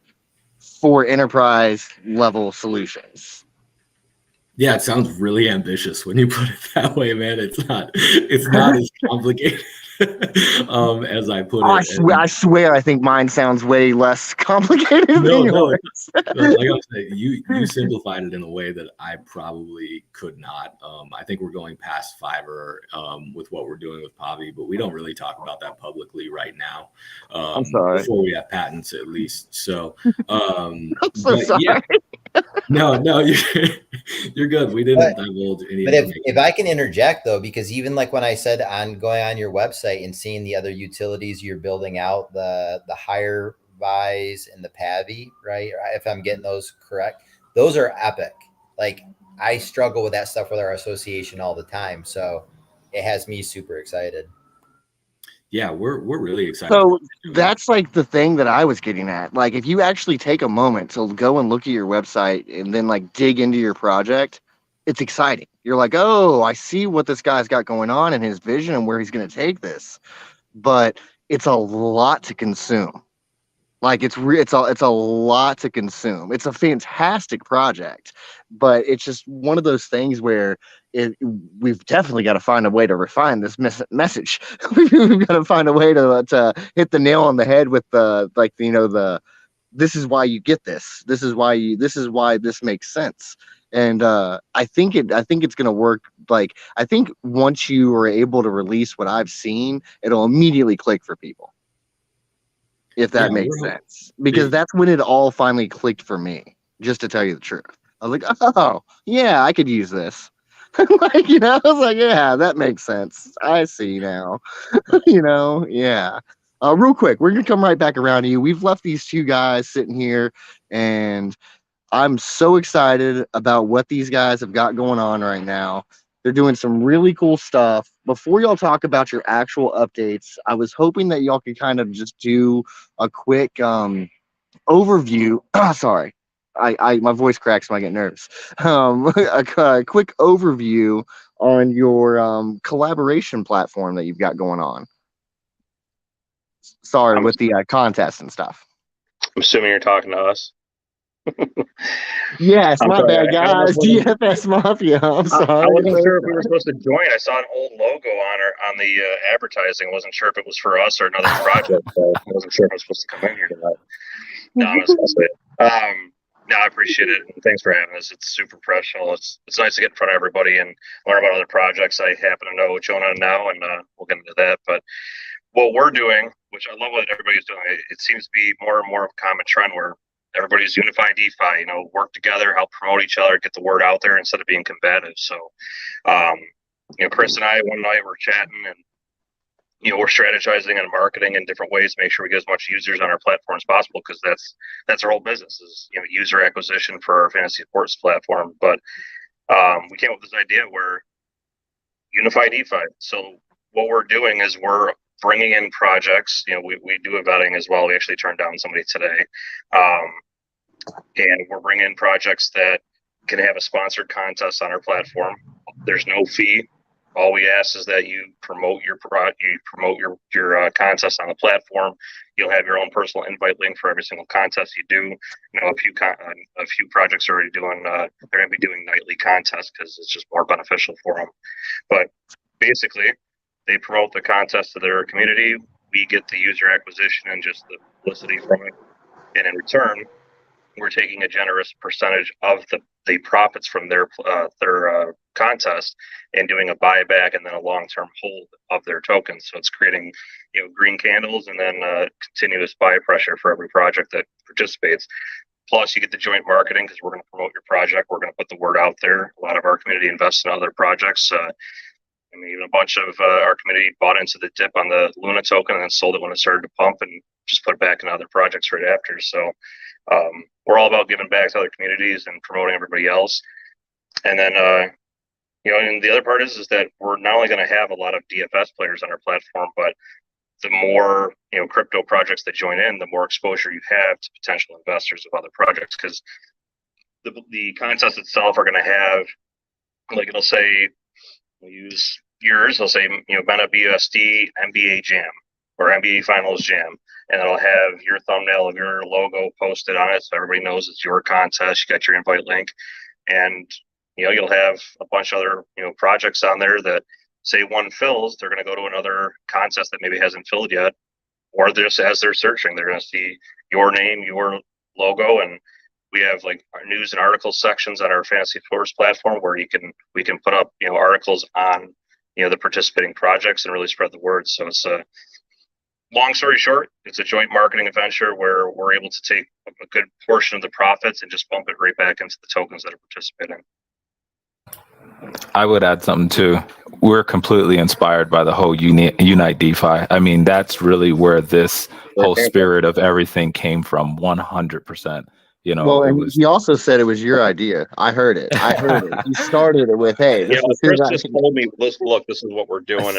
for enterprise level solutions. Yeah, it sounds really ambitious when you put it that way, man. It's not as complicated as I put it. I swear, I think mine sounds way less complicated than yours. Like I said, you simplified it in a way that I probably could not. I think we're going past Fiverr with what we're doing with Pavi, but we don't really talk about that publicly right now. I'm sorry. Before we have patents, at least. So, I'm so sorry. Yeah. No, you're good. We didn't divulge any. But if I can interject though, because even like when I said on going on your website and seeing the other utilities you're building out, the HireVise and the Pavi, right? If I'm getting those correct, those are epic. Like I struggle with that stuff with our association all the time, so it has me super excited. Yeah, we're really excited. So that's like the thing that I was getting at. Like if you actually take a moment to go and look at your website and then like dig into your project, it's exciting. You're like, oh, I see what this guy's got going on and his vision and where he's going to take this. But it's a lot to consume. Like it's a lot to consume. It's a fantastic project, but it's just one of those things where we've definitely got to find a way to refine this message. We've got to find a way to hit the nail on the head with the this is why you get this. This is why this makes sense. And I think it's gonna work. Like I think once you are able to release what I've seen, it'll immediately click for people. If that makes sense, because that's when it all finally clicked for me. Just to tell you the truth, I was like, oh yeah, I could use this. Like I was like, yeah, that makes sense. I see now. Yeah. Real quick, we're gonna come right back around to you. We've left these two guys sitting here, and I'm so excited about what these guys have got going on right now. They're doing some really cool stuff. Before y'all talk about your actual updates, I was hoping that y'all could kind of just do a quick overview. Sorry, my voice cracks when I get nervous. A quick overview on your collaboration platform that you've got going on. Sorry, with the contest and stuff. I'm assuming you're talking to us. Yes, my bad, guys. DFS Mafia. I'm sorry. I wasn't sure if we were supposed to join. I saw an old logo on the advertising. I wasn't sure if it was for us or another project. So I wasn't sure if I was supposed to come in here tonight. No, honestly. No, I appreciate it. And thanks for having us. It's super professional. It's nice to get in front of everybody and learn about other projects. I happen to know Jonah now, and we'll get into that. But what we're doing, which I love what everybody's doing, it seems to be more and more of a common trend where everybody's unified DeFi, work together, help promote each other, get the word out there instead of being combative. So, Chris and I, one night we're chatting and, we're strategizing and marketing in different ways to make sure we get as much users on our platform as possible, because that's our whole business is, user acquisition for our fantasy sports platform. But we came up with this idea where unify DeFi. So what we're doing is we're bringing in projects. We do a vetting as well. We actually turned down somebody today. And we're bringing in projects that can have a sponsored contest on our platform. There's no fee. All we ask is that you promote your contest on the platform. You'll have your own personal invite link for every single contest you do. A few projects are already doing. They're going to be doing nightly contests because it's just more beneficial for them. But basically, they promote the contest to their community. We get the user acquisition and just the publicity from it. And in return, we're taking a generous percentage of the profits from their contest and doing a buyback and then a long-term hold of their tokens. So it's creating, green candles and then continuous buy pressure for every project that participates. Plus, you get the joint marketing because we're going to promote your project. We're going to put the word out there. A lot of our community invests in other projects. Even a bunch of our community bought into the dip on the Luna token and then sold it when it started to pump and just put it back in other projects right after. So we're all about giving back to other communities and promoting everybody else. And then, and the other part is that we're not only going to have a lot of DFS players on our platform, but the more, crypto projects that join in, the more exposure you have to potential investors of other projects. Because the contests itself are going to have, like it'll say, we'll use yours. I'll say, MetaBusd NBA Jam or NBA Finals Jam, and it'll have your thumbnail of your logo posted on it, so everybody knows it's your contest. You got your invite link, and you'll have a bunch of other projects on there that say one fills, they're going to go to another contest that maybe hasn't filled yet, or just as they're searching, they're going to see your name, your logo, and we have like our news and articles sections on our fantasy sports platform where we can put up articles on the participating projects and really spread the word. So it's a long story short, it's a joint marketing adventure where we're able to take a good portion of the profits and just bump it right back into the tokens that are participating. I would add something too. We're completely inspired by the whole Unite DeFi. I mean, that's really where this whole spirit of everything came from, 100%. Well, and he also said it was your idea. I heard it. He started it with, "Hey, Chris just told me, look, this is what we're doing."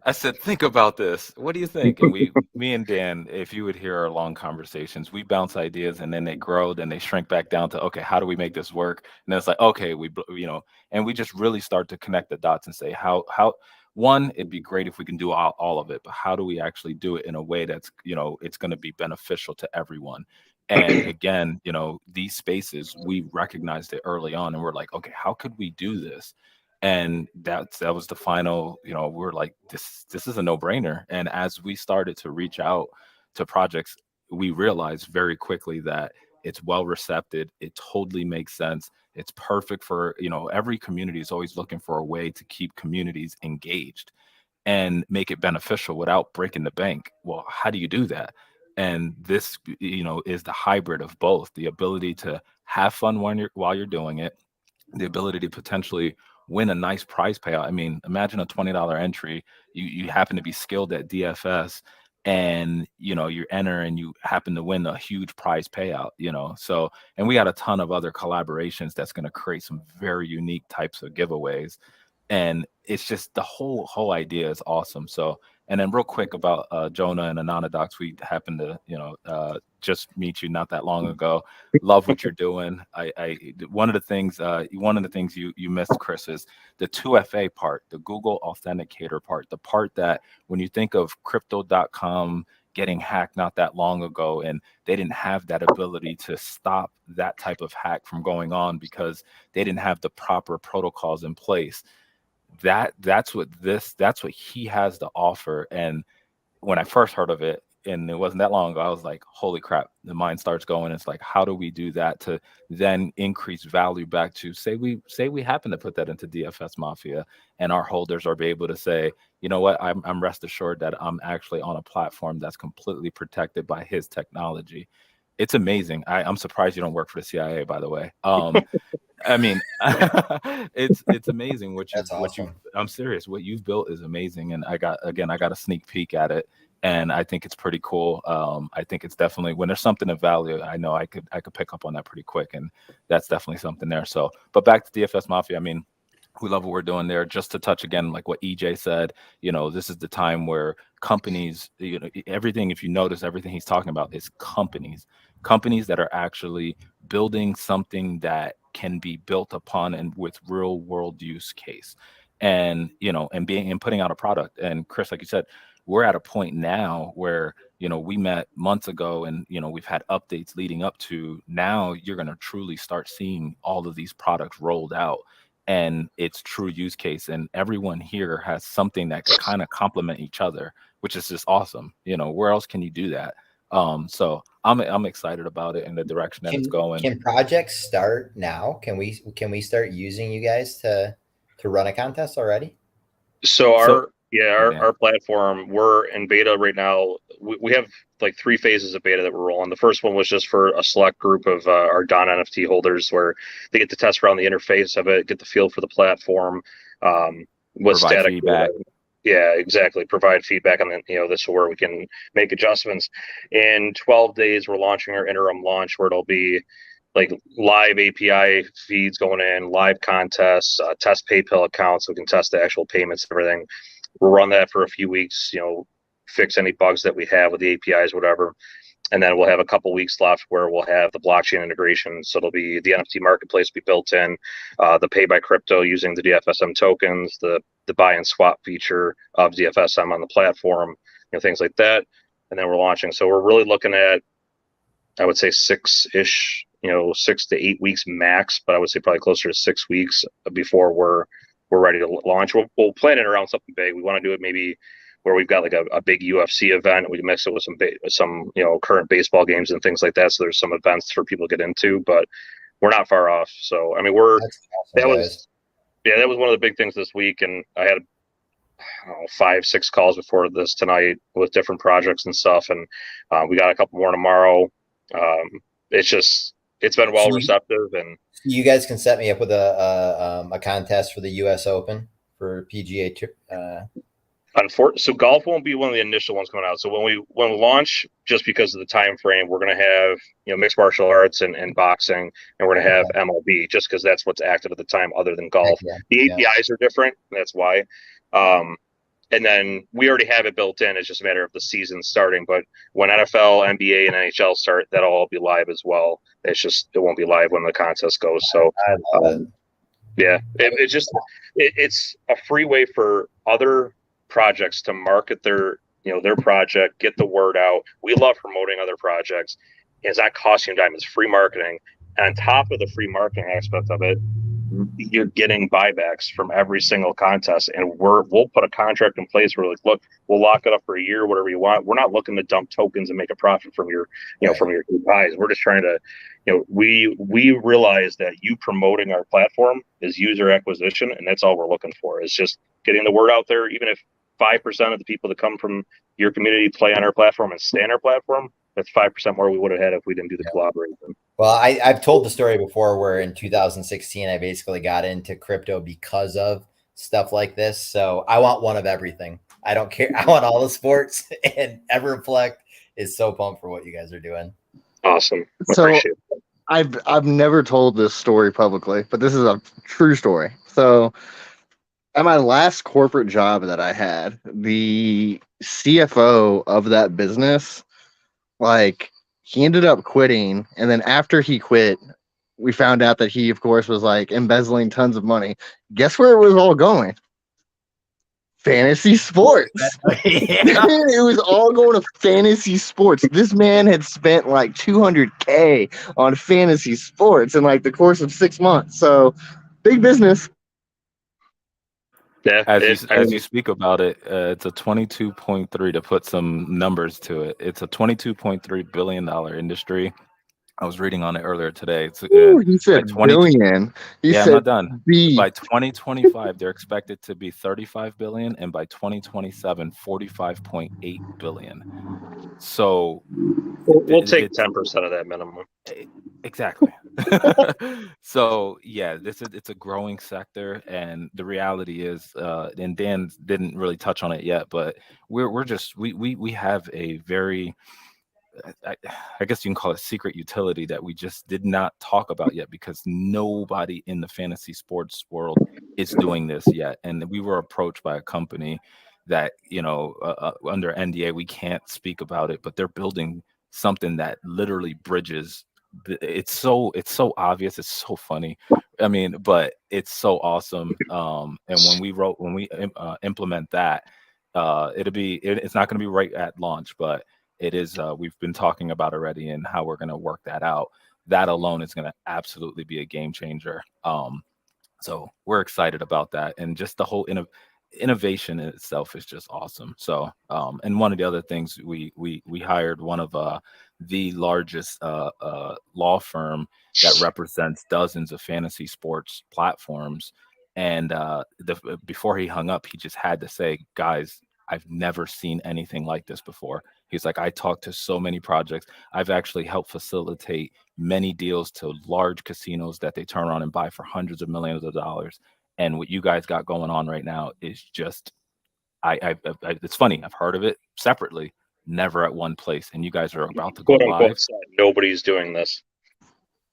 I said, think about this. What do you think? And me and Dan, if you would hear our long conversations, we bounce ideas and then they grow, then they shrink back down to, okay, how do we make this work? And then it's like, okay, and we just really start to connect the dots and say, how one, it'd be great if we can do all of it, but how do we actually do it in a way that's, it's going to be beneficial to everyone? And again, these spaces, we recognized it early on, and we're like, okay, how could we do this? And that was the final, we're like, this is a no-brainer. And as we started to reach out to projects, we realized very quickly that it's well received. It totally makes sense. It's perfect for, every community is always looking for a way to keep communities engaged and make it beneficial without breaking the bank. Well, how do you do that? And this, is the hybrid of both: the ability to have fun while you're doing it, the ability to potentially win a nice prize payout. I mean, imagine a $20 entry. You happen to be skilled at DFS, and you enter and you happen to win a huge prize payout. So, and we got a ton of other collaborations that's going to create some very unique types of giveaways. And it's just the whole idea is awesome. So, and then real quick about Jonah and AnonDocs, we happened to just meet you not that long ago. Love what you're doing. One of the things you missed, Chris, is the 2FA part, the Google Authenticator part, the part that when you think of crypto.com getting hacked not that long ago, and they didn't have that ability to stop that type of hack from going on because they didn't have the proper protocols in place. That's what he has to offer. And when I first heard of it, and it wasn't that long ago, I was like, holy crap, the mind starts going. It's like, how do we do that to then increase value back to say we happen to put that into DFS Mafia, and our holders are able to say, you know what, I'm rest assured that I'm actually on a platform that's completely protected by his technology. It's amazing. I'm surprised you don't work for the CIA, by the way. I mean, it's amazing I'm serious. What you've built is amazing. And I got a sneak peek at it, and I think it's pretty cool. I think it's definitely, when there's something of value, I know I could pick up on that pretty quick, and that's definitely something there. So, but back to DFS Mafia, I mean, we love what we're doing there. Just to touch again, like what EJ said, this is the time where companies, everything, if you notice, everything he's talking about is companies that are actually building something that can be built upon and with real world use case, and and putting out a product. And Chris, like you said, we're at a point now where we met months ago, and we've had updates leading up to now. You're going to truly start seeing all of these products rolled out, and it's true use case, and everyone here has something that could kind of complement each other, which is just awesome. Where else can you do that? So I'm excited about it and the direction that it's going. Can projects start now? Can we start using you guys to run a contest already? So our platform, we're in beta right now. We have like 3 phases of beta that we're rolling. The first one was just for a select group of our Don NFT holders, where they get to test around the interface of it, get the feel for the platform, with static feedback. Yeah, exactly. Provide feedback, and then this is where we can make adjustments. In 12 days, we're launching our interim launch, where it'll be like live API feeds going in, live contests, test PayPal accounts, so we can test the actual payments, everything. We'll run that for a few weeks, fix any bugs that we have with the APIs, whatever. And then we'll have a couple weeks left where we'll have the blockchain integration. So it'll be the NFT marketplace be built in, the pay by crypto using the DFSM tokens, the buy and swap feature of DFSM on the platform, things like that. And then we're launching. So we're really looking at, I would say 6-ish, 6 to 8 weeks max, but I would say probably closer to 6 weeks before we're ready to launch. We'll plan it around something big. We want to do it maybe where we've got like a big UFC event. We can mix it with some current baseball games and things like that. So there's some events for people to get into, but we're not far off. So I mean, that was one of the big things this week, and I had 5-6 calls before this tonight with different projects and stuff, and we got a couple more tomorrow. It's been well receptive, and you guys can set me up with a contest for the U.S. Open for PGA Tour. So golf won't be one of the initial ones coming out. So when we launch, just because of the time frame, we're going to have mixed martial arts and boxing, and we're going to have MLB, just because that's what's active at the time, other than golf. The APIs are different. That's why. And then we already have it built in. It's just a matter of the season starting. But when NFL, NBA, and NHL start, that'll all be live as well. It won't be live when the contest goes. So Yeah, it's a free way for other projects to market their project, get the word out. We love promoting other projects. It's not costing you a dime. It's free marketing. And on top of the free marketing aspect of it, you're getting buybacks from every single contest, and we'll put a contract in place where, like, look, we'll lock it up for a year, whatever you want. We're not looking to dump tokens and make a profit from your from your buys. We're just trying to, we realize that you promoting our platform is user acquisition, and that's all we're looking for. Is just getting the word out there. Even if 5% of the people that come from your community play on our platform and stay on our platform, that's 5% more we would have had if we didn't do the collaboration. Well, I've told the story before where in 2016, I basically got into crypto because of stuff like this. So I want one of everything. I don't care. I want all the sports, and EverReflect is so pumped for what you guys are doing. Awesome. So I've never told this story publicly, but this is a true story. So at my last corporate job that I had, the CFO of that business, like, he ended up quitting, and then after he quit, we found out that he, of course, was like embezzling tons of money. Guess where it was all going? Fantasy sports. It was all going to fantasy sports. This man had spent like $200K on fantasy sports in like the course of 6 months. So big business. Yeah, as you speak about it, it's a 22.3, to put some numbers to it. It's a $22.3 billion industry. I was reading on it earlier today. It's, he said billion. He said I'm not done. B. By 2025, they're expected to be 35 billion, and by 2027, 45.8 billion. So we'll take 10% of that minimum. Exactly. So yeah, it's a growing sector, and the reality is, and Dan didn't really touch on it yet, but we have a very, I guess you can call it secret utility that we just did not talk about yet, because nobody in the fantasy sports world is doing this yet. And we were approached by a company that, under NDA, we can't speak about it, but they're building something that literally bridges. It's so obvious. It's so funny. I mean, but it's so awesome. And when we implement that, it's not going to be right at launch, but it is. We've been talking about already and how we're going to work that out. That alone is going to absolutely be a game changer. So we're excited about that, and just the whole innovation in itself is just awesome. So, and one of the other things, we hired one of the largest law firm that represents dozens of fantasy sports platforms, and before he hung up, he just had to say, guys, I've never seen anything like this before. He's like, I talked to so many projects. I've actually helped facilitate many deals to large casinos that they turn around and buy for hundreds of millions of dollars. And what you guys got going on right now is just, it's funny. I've heard of it separately, never at one place. And you guys are about to go live. Nobody's doing this.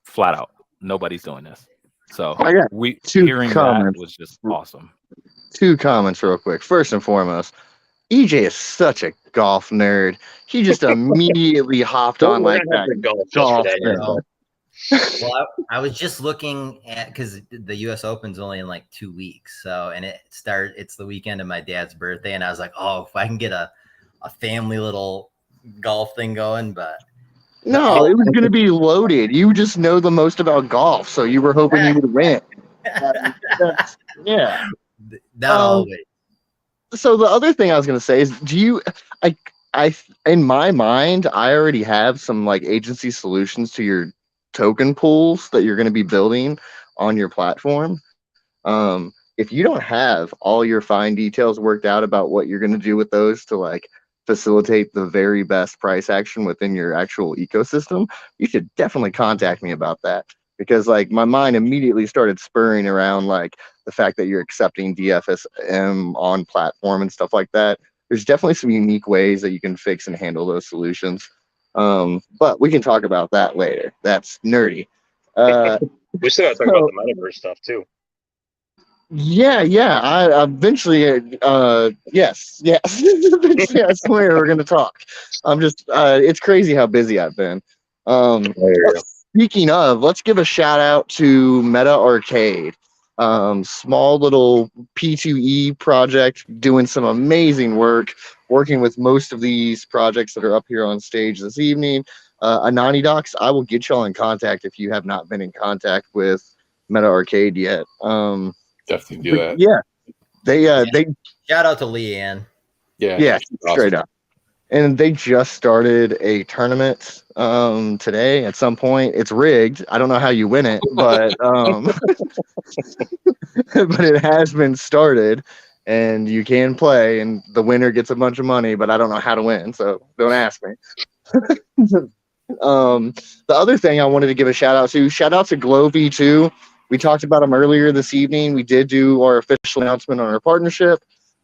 Flat out, nobody's doing this. So hearing that was just awesome. 2 comments real quick. First and foremost, EJ is such a golf nerd. He just immediately hopped on like that golf thing. Well, I was just looking at, because the U.S. Open's only in like 2 weeks, and it's the weekend of my dad's birthday, and I was like, oh, if I can get a family little golf thing going, but no, it was going to be loaded. You just know the most about golf, so you were hoping you would win. Yeah. Not always. So the other thing I was going to say is, I in my mind, I already have some like agency solutions to your token pools that you're going to be building on your platform. If you don't have all your fine details worked out about what you're going to do with those to like facilitate the very best price action within your actual ecosystem, you should definitely contact me about that, because like my mind immediately started spurring around like the fact that you're accepting DFSM on platform and stuff like that. There's definitely some unique ways that you can fix and handle those solutions. But we can talk about that later. That's nerdy. We still got to talk about the metaverse stuff too. Yeah. I eventually, yes. Eventually, I swear we're gonna talk. I'm just, it's crazy how busy I've been. Speaking of, let's give a shout out to Meta Arcade. Small little P2E project, doing some amazing work, working with most of these projects that are up here on stage this evening. AnaniDocs, I will get y'all in contact if you have not been in contact with Meta Arcade yet. Definitely do that. Yeah, they Shout out to Leanne. yeah, straight up. And they just started a tournament today at some point. It's rigged. I don't know how you win it, but but it has been started and you can play and the winner gets a bunch of money, but I don't know how to win, so don't ask me. The other thing I wanted to give a shout out to Glovey too. We talked about them earlier this evening. We did do our official announcement on our partnership.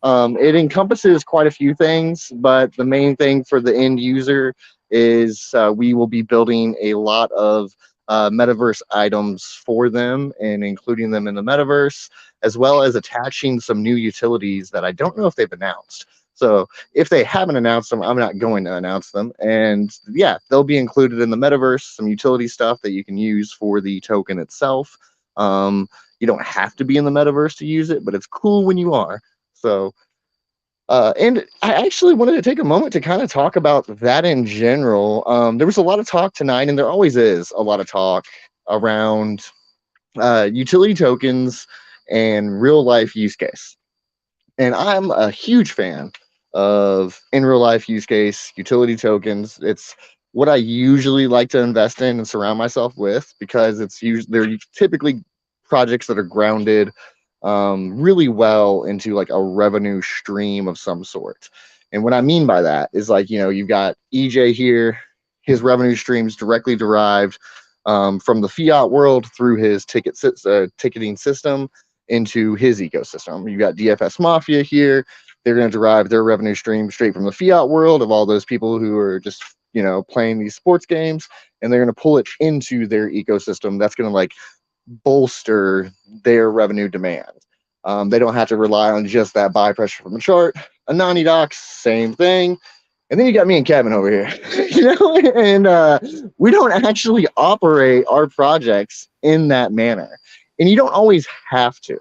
It encompasses quite a few things, but the main thing for the end user is we will be building a lot of metaverse items for them and including them in the metaverse, as well as attaching some new utilities that I don't know if they've announced. So if they haven't announced them, I'm not going to announce them. And yeah, they'll be included in the metaverse, some utility stuff that you can use for the token itself. You don't have to be in the metaverse to use it, but it's cool when you are. So, and I actually wanted to take a moment to kind of talk about that in general. There was a lot of talk tonight, and there always is a lot of talk around utility tokens and real life use case. And I'm a huge fan of in real life use case utility tokens. It's what I usually like to invest in and surround myself with because they're typically projects that are grounded really well into like a revenue stream of some sort. And what I mean by that is like, you've got EJ here, his revenue streams directly derived from the fiat world through his ticketing system into his ecosystem. You got DFS Mafia here. They're going to derive their revenue stream straight from the fiat world of all those people who are just, playing these sports games, and they're going to pull it into their ecosystem. That's going to like bolster their revenue demand. They don't have to rely on just that buy pressure from the chart. AnaniDocs, same thing. And then you got me and Kevin over here, and we don't actually operate our projects in that manner. And you don't always have to.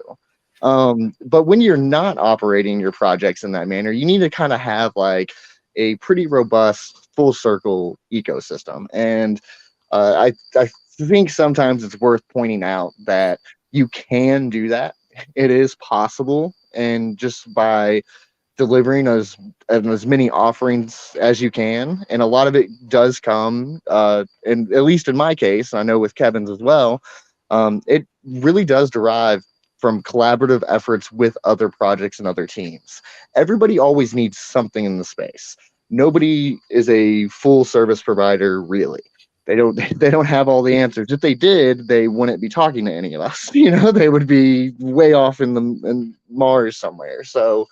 But when you're not operating your projects in that manner, you need to kind of have like a pretty robust full circle ecosystem. And I think sometimes it's worth pointing out that you can do that. It is possible. And just by delivering as many offerings as you can, and a lot of it does come, and at least in my case, and I know with Kevin's as well, it really does derive from collaborative efforts with other projects and other teams. Everybody always needs something in the space. Nobody is a full service provider, really. They don't have all the answers. If they did, they wouldn't be talking to any of us. They would be way off in Mars somewhere. So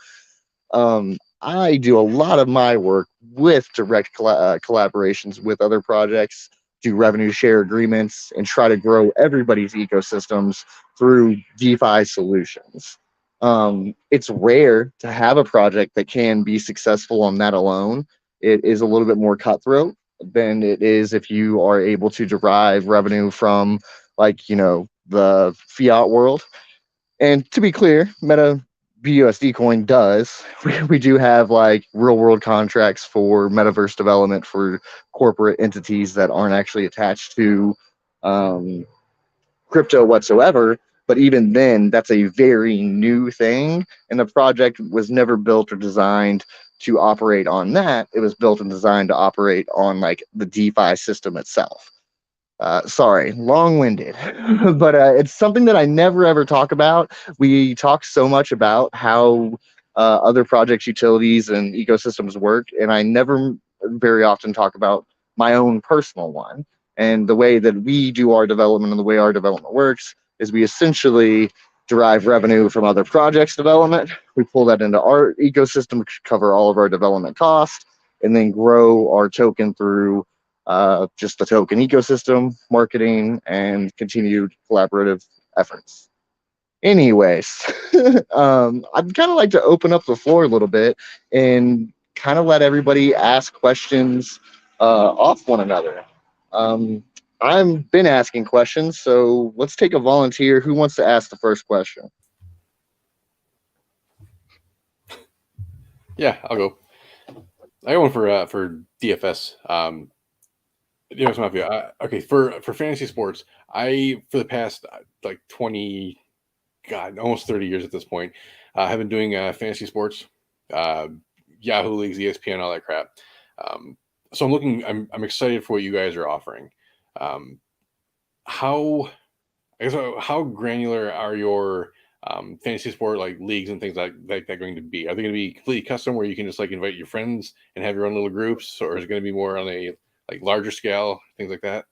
I do a lot of my work with direct collaborations with other projects, do revenue share agreements, and try to grow everybody's ecosystems through DeFi solutions. It's rare to have a project that can be successful on that alone. It is a little bit more cutthroat than it is if you are able to derive revenue from the fiat world. And to be clear, MetaBusdCoin does. We do have like real world contracts for metaverse development for corporate entities that aren't actually attached to crypto whatsoever. But even then, that's a very new thing. And the project was never built or designed to operate on that. It was built and designed to operate on like the DeFi system itself. Sorry, long-winded, but it's something that I never ever talk about. We talk so much about how other projects, utilities, and ecosystems work, and I never very often talk about my own personal one. And the way that we do our development and the way our development works is we essentially derive revenue from other projects' development. We pull that into our ecosystem to cover all of our development costs, and then grow our token through just the token ecosystem, marketing, and continued collaborative efforts. Anyways, I'd kind of like to open up the floor a little bit and kind of let everybody ask questions off one another. I've been asking questions, so let's take a volunteer. Who wants to ask the first question? Yeah, I'll go. I got one for DFS. DFS Mafia. Okay, for fantasy sports, for the past like 20, God, almost 30 years at this point, have been doing fantasy sports, Yahoo leagues, ESPN, all that crap. So I'm excited for what you guys are offering. How granular are your fantasy sport like leagues and things like that going to be? Are they going to be completely custom where you can just like invite your friends and have your own little groups, or is it going to be more on a like larger scale, things like that?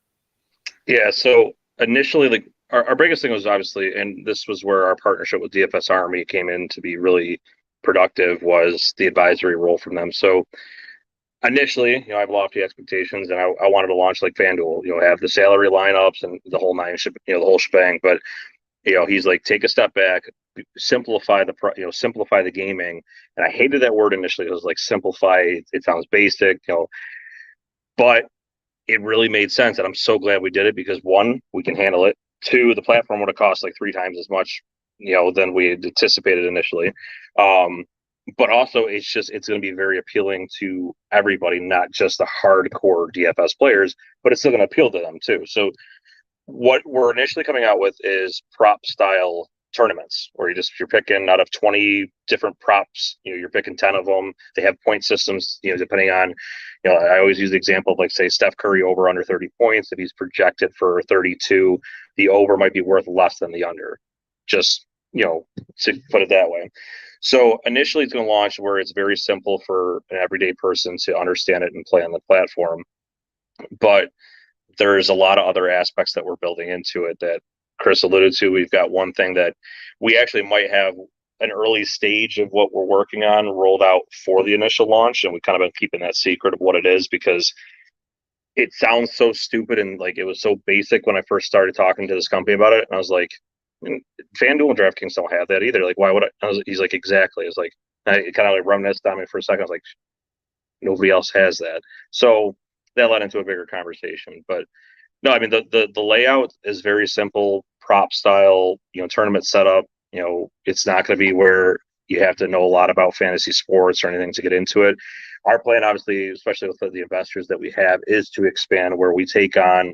Yeah. So initially, like our biggest thing was obviously, and this was where our partnership with DFS Army came in to be really productive, was the advisory role from them. So initially, I have lofty expectations, and I wanted to launch like FanDuel, have the salary lineups and the whole the whole shebang. But he's like, take a step back, simplify the gaming. And I hated that word initially. It was like simplify. It sounds basic, but it really made sense, and I'm so glad we did it because one, we can handle it. Two, the platform would have cost like 3 times as much, than we had anticipated initially. But also, it's going to be very appealing to everybody, not just the hardcore DFS players, but it's still going to appeal to them too. So, what we're initially coming out with is prop style tournaments where you're picking out of 20 different props. You're picking 10 of them. They have point systems. Depending on, I always use the example of like say Steph Curry over under 30 points. If he's projected for 32, the over might be worth less than the under. Just to put it that way. So initially, it's going to launch where it's very simple for an everyday person to understand it and play on the platform. But there's a lot of other aspects that we're building into it that Chris alluded to. We've got one thing that we actually might have an early stage of what we're working on rolled out for the initial launch, and we kind of been keeping that secret of what it is because it sounds so stupid and like it was so basic when I first started talking to this company about it. And I was like, FanDuel and DraftKings don't have that either. Like, why would I? He's like, exactly. It was like, it kind of like reminisced on me for a second. I was like, nobody else has that. So that led into a bigger conversation. But no, I mean, the layout is very simple, prop style, tournament setup. It's not going to be where you have to know a lot about fantasy sports or anything to get into it. Our plan, obviously, especially with the investors that we have, is to expand where we take on,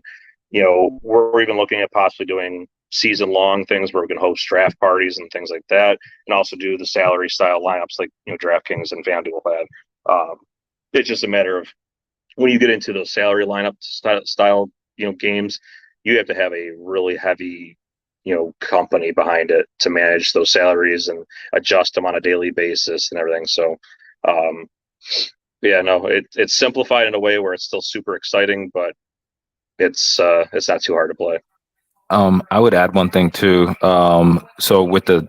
we're even looking at possibly doing season-long things where we can host draft parties and things like that, and also do the salary style lineups like DraftKings and FanDuel have. It's just a matter of when you get into those salary lineup style games, you have to have a really heavy company behind it to manage those salaries and adjust them on a daily basis and everything. So it's simplified in a way where it's still super exciting, but it's not too hard to play. I would add one thing too. So with the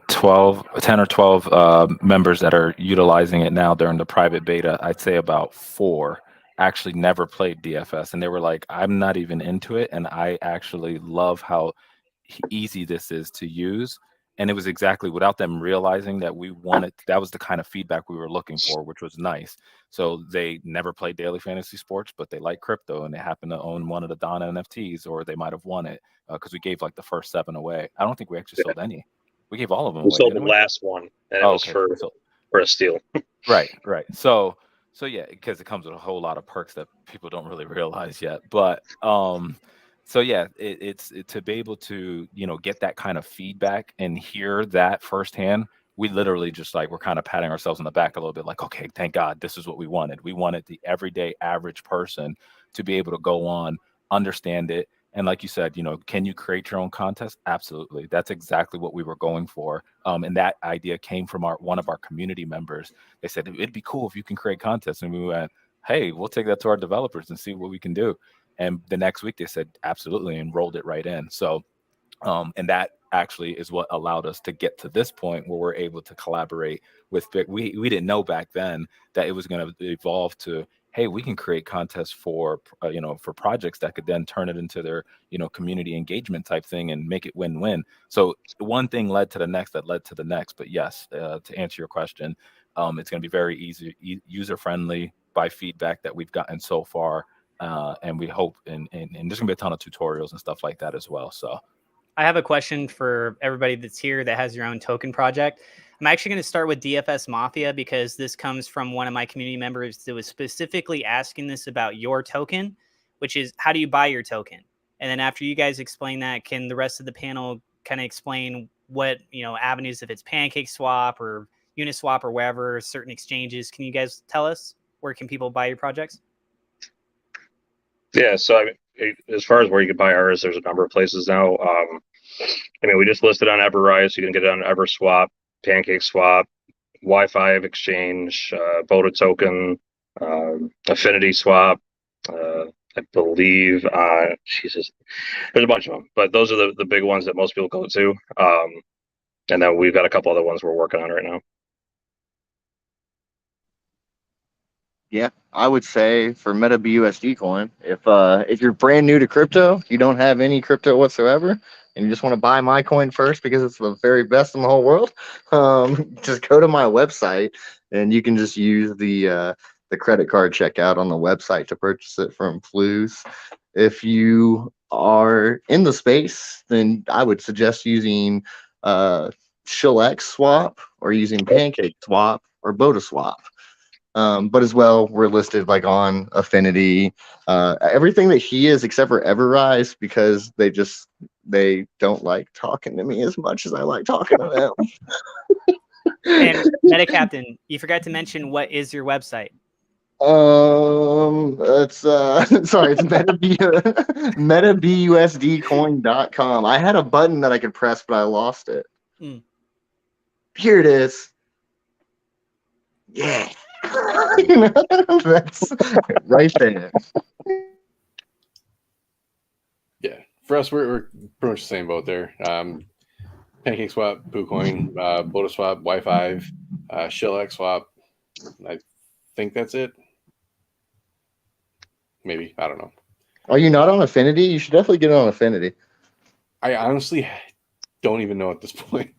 10 or 12 members that are utilizing it now during the private beta, I'd say about 4 actually never played DFS, and they were like, I'm not even into it, and I actually love how easy this is to use. And it was exactly without them realizing that that was the kind of feedback we were looking for, which was nice. So they never played daily fantasy sports, but they like crypto and they happen to own one of the Donna NFTs, or they might have won it because we gave like the first 7 away. I don't think we actually sold any. We gave all of them away. We sold the last one, and it was for a steal. Right. So yeah, because it comes with a whole lot of perks that people don't really realize yet. But so yeah, it's to be able to get that kind of feedback and hear that firsthand. We literally just we're kind of patting ourselves on the back a little bit, like, okay, thank God, this is what we wanted. We wanted the everyday average person to be able to go on, understand it. And like you said, can you create your own contest? Absolutely. That's exactly what we were going for. And that idea came from one of our community members. They said, it'd be cool if you can create contests. And we went, hey, we'll take that to our developers and see what we can do. And the next week they said, absolutely, and rolled it right in. So, and that actually is what allowed us to get to this point where we're able to collaborate with we didn't know back then that it was going to evolve to, hey, we can create contests for for projects that could then turn it into their community engagement type thing and make it win-win. So one thing led to the next that led to the next. But yes, to answer your question, it's going to be very easy, user friendly by feedback that we've gotten so far. And we hope, and there's gonna be a ton of tutorials and stuff like that as well. So I have a question for everybody that's here that has your own token project. I'm actually going to start with DFS Mafia because this comes from one of my community members that was specifically asking this about your token, which is how do you buy your token? And then after you guys explain that, can the rest of the panel kind of explain what, avenues, if it's PancakeSwap or Uniswap or wherever, certain exchanges, can you guys tell us where can people buy your projects? Yeah, so as far as where you can buy ours, there's a number of places now. We just listed on EverRise. You can get it on EverSwap, PancakeSwap, Wi-Fi exchange, Voda token, Affinity Swap. I believe, there's a bunch of them, but those are the big ones that most people go to. And then we've got a couple other ones we're working on right now. Yeah, I would say for MetaBusdCoin, if you're brand new to crypto, you don't have any crypto whatsoever, and you just want to buy my coin first because it's the very best in the whole world, just go to my website and you can just use the credit card checkout on the website to purchase it from Flues. If you are in the space, then I would suggest using Shillx Swap or using PancakeSwap or BodaSwap. But as well, we're listed like on Affinity, everything that he is except for EverRise, because they don't like talking to me as much as I like talking to them. And Meta Captain, you forgot to mention, what is your website? It's sorry, it's MetaBusdCoin.com. I had a button that I could press, but I lost it. Here it is. Yeah. That's right there. Yeah, for us, we're pretty much the same boat there. PancakeSwap, PooCoin, BodaSwap, Wi-Fi, Shillx Swap. I think that's it. Maybe, I don't know. Are you not on Affinity? You should definitely get on Affinity. I honestly don't even know at this point.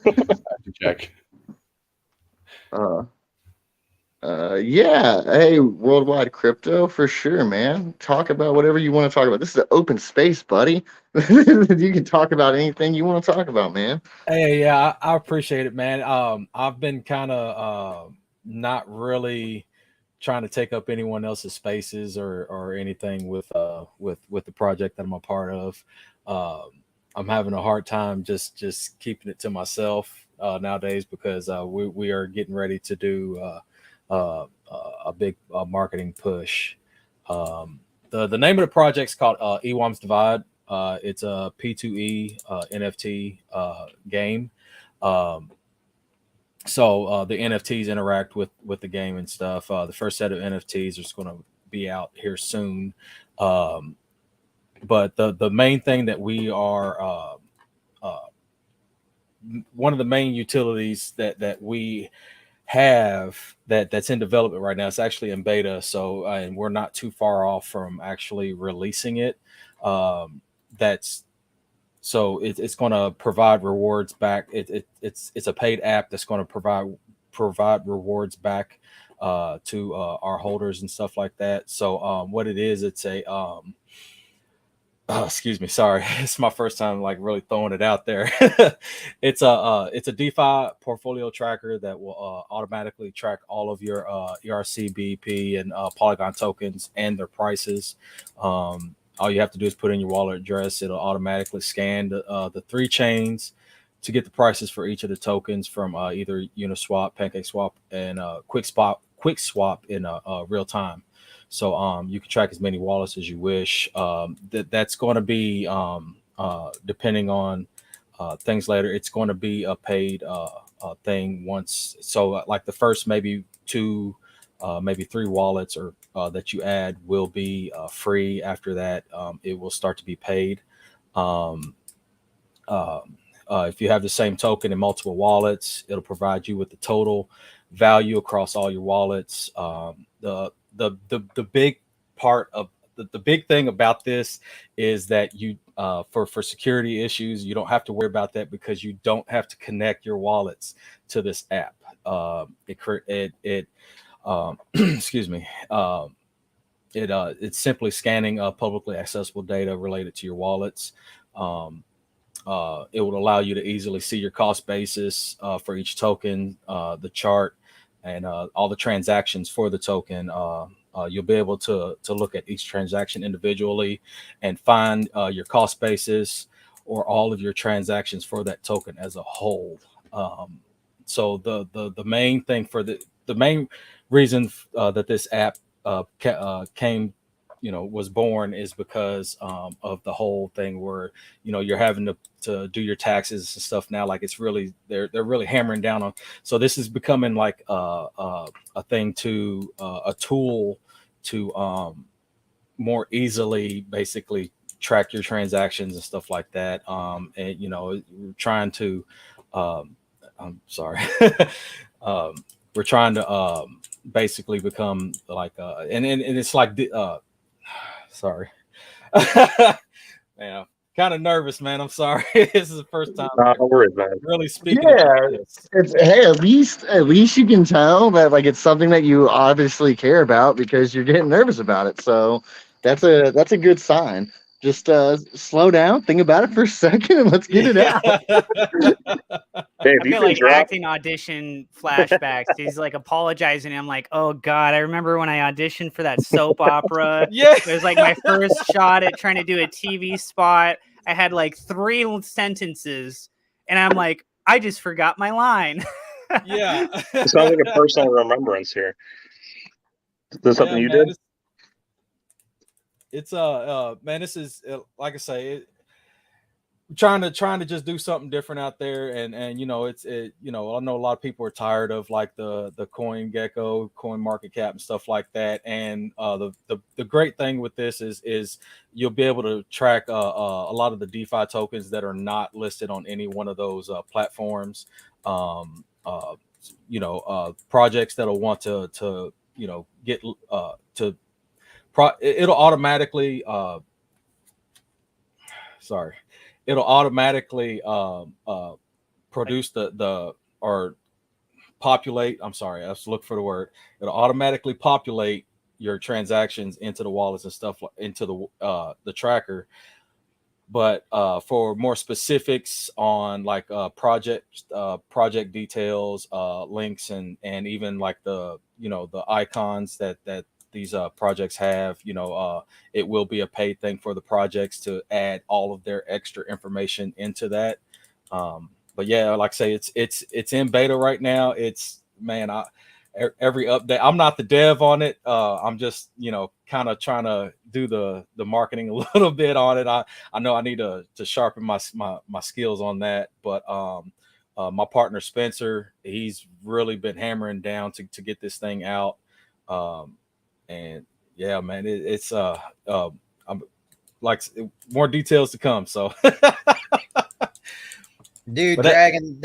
I have to check. Yeah. Hey, Worldwide Crypto, for sure, man. Talk about whatever you want to talk about. This is an open space, buddy. You can talk about anything you want to talk about, man. Hey, yeah, I appreciate it, man. I've been kind of not really trying to take up anyone else's spaces or anything with the project that I'm a part of. I'm having a hard time just keeping it to myself nowadays because we are getting ready to do a big marketing push. The name of the project is called EWAM's Divide. It's a P2E NFT game. So the NFTs interact with the game and stuff. The first set of NFTs is going to be out here soon. But the main thing that we are one of the main utilities that we have that's in development right now. It's actually in beta, so and we're not too far off from actually releasing it. It's going to provide rewards back. It's a paid app that's going to provide rewards back to our holders and stuff like that. So what it is, it's a excuse me, sorry, it's my first time like really throwing it out there. It's a DeFi portfolio tracker that will automatically track all of your ERC, BP, and Polygon tokens and their prices. All you have to do is put in your wallet address. It'll automatically scan the 3 chains to get the prices for each of the tokens from either Uniswap, PancakeSwap, and QuickSwap in real time. So you can track as many wallets as you wish. That's going to be, depending on things later, it's going to be a paid thing once. So like the first maybe 2, maybe 3 wallets or that you add will be free. After that, it will start to be paid. If you have the same token in multiple wallets, it'll provide you with the total value across all your wallets. The big part of the big thing about this is that you for security issues, you don't have to worry about that because you don't have to connect your wallets to this app. Excuse me. it's simply scanning publicly accessible data related to your wallets. It will allow you to easily see your cost basis for each token, the chart, and all the transactions for the token. You'll be able to look at each transaction individually and find your cost basis or all of your transactions for that token as a whole. So the main thing for the main reason that this app came, was born is because of the whole thing where, you're having to do your taxes and stuff now. Like it's really, they're really hammering down on. So this is becoming like a thing to a tool to more easily basically track your transactions and stuff like that. And we're trying to I'm sorry. We're trying to basically become like and it's like sorry. Man, kind of nervous, man. I'm sorry. This is the first time No worries, man. really speaking Yeah, about this. it's hey, at least you can tell that like it's something that you obviously care about because you're getting nervous about it. So that's a good sign. Just slow down, think about it for a second, and let's get it out. Hey, I feel like acting audition flashbacks. He's like apologizing. I'm like, oh God, I remember when I auditioned for that soap opera. Yeah. It was like my first shot at trying to do a TV spot. I had like 3 sentences, and I'm like, I just forgot my line. Yeah. It sounds like a personal remembrance here. Is this something you did? It's man, this is like I say, trying to just do something different out there, and I know a lot of people are tired of like the coin gecko, coin market cap and stuff like that. And the great thing with this is you'll be able to track a lot of the DeFi tokens that are not listed on any one of those platforms. Projects that'll want to get to it'll automatically it'll automatically produce or populate. I'm sorry, I have to look for the word. It'll automatically populate your transactions into the wallets and stuff into the tracker. But for more specifics on like project details, links, and even like the icons that these projects have, it will be a paid thing for the projects to add all of their extra information into that. But yeah, like I say, it's in beta right now. Every update, I'm not the dev on it. I'm just kind of trying to do the marketing a little bit on it. I know I need to sharpen my skills on that. But my partner Spencer, he's really been hammering down to get this thing out. And yeah, man, it's I'm like more details to come. So, dude, Dragon,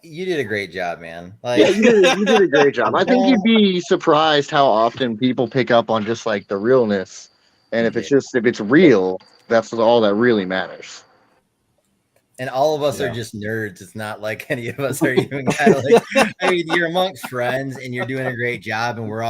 you did a great job, man. Like, yeah, you did a great job. I think you'd be surprised how often people pick up on just like the realness, and if it's real, that's all that really matters. And all of us are just nerds. It's not like any of us are even kind of like. I mean, you're amongst friends, and you're doing a great job, and we're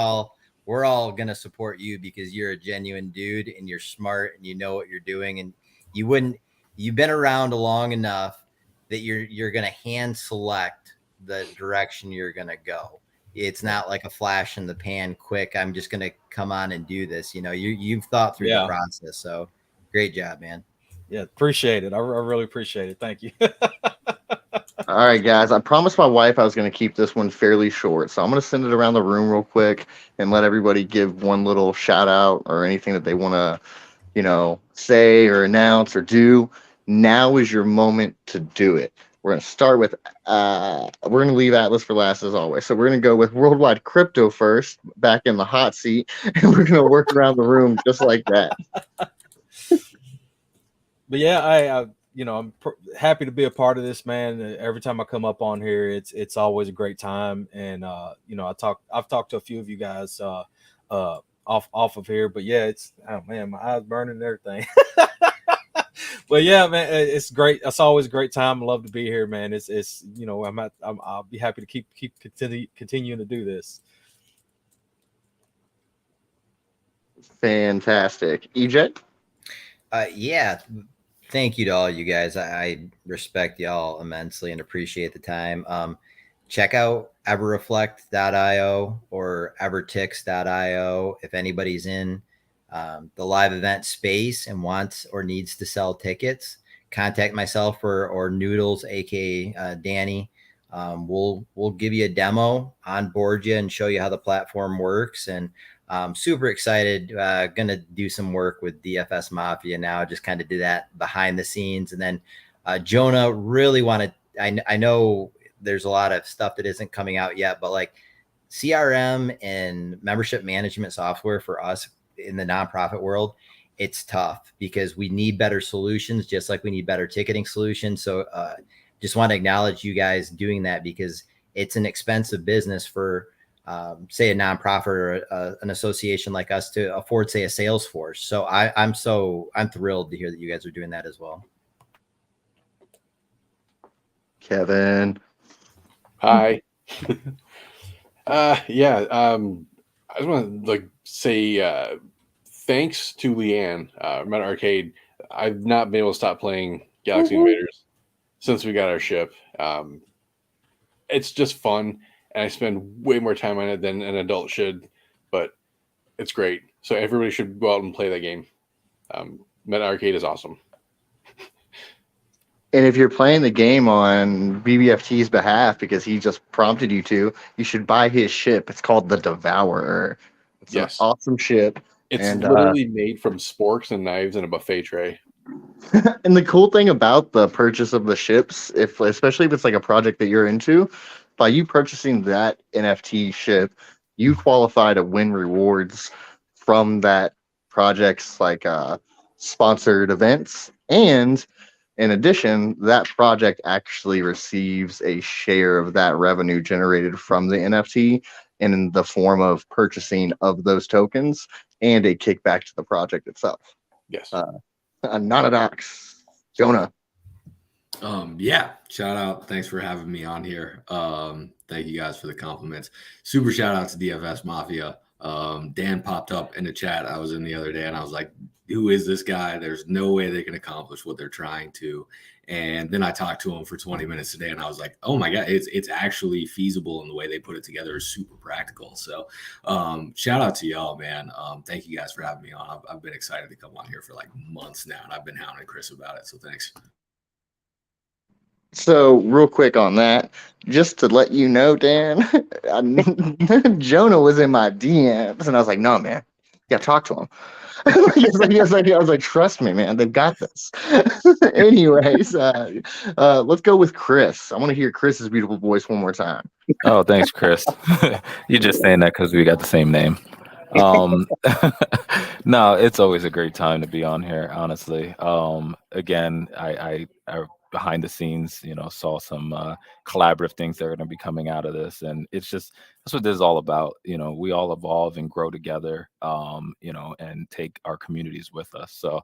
all gonna support you because you're a genuine dude and you're smart and you know what you're doing, and you've been around long enough that you're gonna hand select the direction you're gonna go. It's not like a flash in the pan quick, I'm just gonna come on and do this. You've thought through the process. So great job, man. Yeah, appreciate it. I really appreciate it. Thank you. All right, guys. I promised my wife I was going to keep this one fairly short, so I'm going to send it around the room real quick and let everybody give one little shout out or anything that they want to, say or announce or do. Now is your moment to do it. We're going to start with, we're going to leave Atlas for last as always. So we're going to go with Worldwide Crypto first, back in the hot seat, and we're going to work around the room just like that. But yeah, I'm happy to be a part of this, man. Every time I come up on here, it's always a great time. And I've talked to a few of you guys off of here. But yeah, my eyes burning and everything. But yeah, man, it's great. It's always a great time. I love to be here, man. I'll be happy to keep continuing to do this. Fantastic. EJ? Yeah, thank you to all you guys. I respect y'all immensely and appreciate the time. Check out EverReflect.io or EverTix.io if anybody's in the live event space and wants or needs to sell tickets. Contact myself or Noodles, aka Danny. We'll give you a demo, onboard you, and show you how the platform works. And super excited. Gonna do some work with DFS Mafia now. Just kind of do that behind the scenes, and then Jonah really wanted. I know there's a lot of stuff that isn't coming out yet, but like CRM and membership management software for us in the nonprofit world, it's tough because we need better solutions, just like we need better ticketing solutions. So just want to acknowledge you guys doing that because it's an expensive business for say a nonprofit or an association like us to afford, say, a sales force. So I'm thrilled to hear that you guys are doing that as well. Kevin? Hi. Yeah. I just want to say thanks to Leanne, Meta Arcade. I've not been able to stop playing Galaxy Invaders since we got our ship. It's just fun, and I spend way more time on it than an adult should, but it's great. So everybody should go out and play that game. Meta Arcade is awesome. And if you're playing the game on BBFT's behalf because he just prompted you to, you should buy his ship. It's called the Devourer. It's an awesome ship. It's literally made from sporks and knives and a buffet tray. And the cool thing about the purchase of the ships, especially if it's like a project that you're into, by you purchasing that NFT ship, you qualify to win rewards from that project's like sponsored events. And in addition, that project actually receives a share of that revenue generated from the NFT in the form of purchasing of those tokens and a kickback to the project itself. Yes. Nonadox, Jonah. Yeah, shout out. Thanks for having me on here. Thank you guys for the compliments. Super shout out to DFS Mafia. Dan popped up in the chat I was in the other day, and I was like, who is this guy? There's no way they can accomplish what they're trying to. And then I talked to him for 20 minutes today, and I was like, oh my God, it's actually feasible, and the way they put it together is super practical. So shout out to y'all, man. Thank you guys for having me on. I've been excited to come on here for like months now, and I've been hounding Chris about it. So thanks. So real quick on that, just to let you know, Dan, Jonah was in my DMs, and I was like, no, man, you gotta talk to him. I was like, trust me, man, they've got this. Anyways, let's go with Chris. I want to hear Chris's beautiful voice one more time. Oh, thanks, Chris. You're just saying that because we got the same name. No, it's always a great time to be on here, honestly. Again, I behind the scenes, saw some collaborative things that are going to be coming out of this, and that's what this is all about. We all evolve and grow together, and take our communities with us. So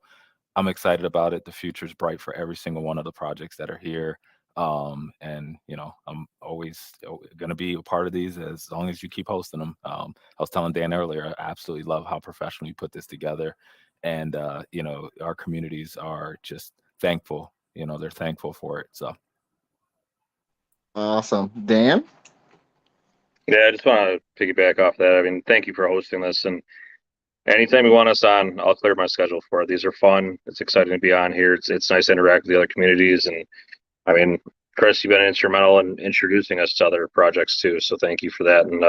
I'm excited about it. The future is bright for every single one of the projects that are here. And I'm always going to be a part of these as long as you keep hosting them. I was telling Dan earlier, I absolutely love how professionally you put this together, and our communities are just thankful. They're thankful for it. So awesome. Dan? Yeah, I just want to piggyback off that. I mean, thank you for hosting this, and anytime you want us on, I'll clear my schedule for it. These are fun. It's exciting to be on here. It's nice to interact with the other communities, and I mean, Chris, you've been instrumental in introducing us to other projects too, so thank you for that. And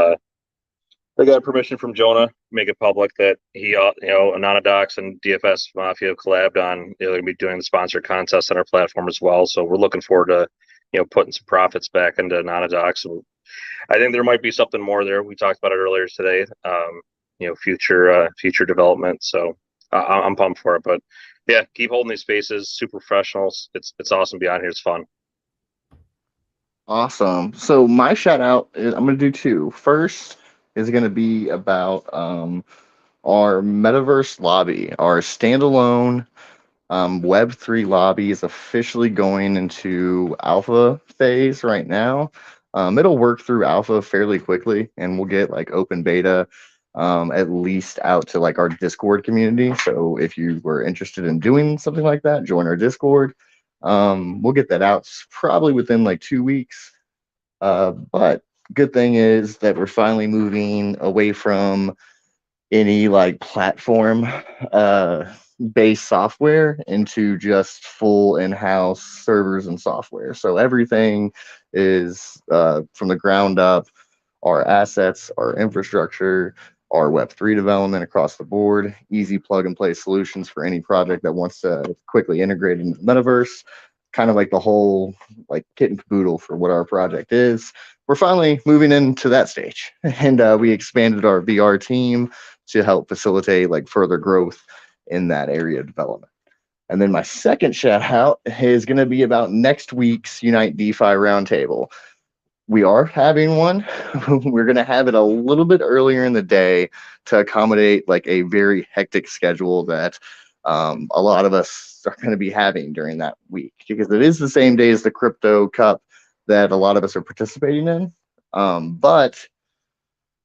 I got permission from Jonah to make it public that he, Anonymous and DFS Mafia have collabed on. They're going to be doing the sponsored contest on our platform as well. So we're looking forward to, putting some profits back into Anonymous. And I think there might be something more there. We talked about it earlier today. Future development. So I'm pumped for it. But yeah, keep holding these spaces. Super professionals. It's awesome to be on here. It's fun. Awesome. So my shout out is I'm going to do two. First is going to be about our metaverse lobby. Our standalone Web3 lobby is officially going into alpha phase right now. It'll work through alpha fairly quickly, and we'll get like open beta at least out to like our Discord community. So if you were interested in doing something like that, join our Discord. We'll get that out probably within like 2 weeks. But good thing is that we're finally moving away from any like platform based software into just full in-house servers and software. So everything is from the ground up, our assets, our infrastructure, our Web3 development across the board, easy plug and play solutions for any project that wants to quickly integrate into the metaverse, kind of like the whole like kit and caboodle for what our project is. We're finally moving into that stage, and we expanded our VR team to help facilitate like further growth in that area of development. And then my second shout out is going to be about next week's UniteDeFi Roundtable. We are having one. We're going to have it a little bit earlier in the day to accommodate like a very hectic schedule that a lot of us are going to be having during that week, because it is the same day as the Crypto Cup that a lot of us are participating in. But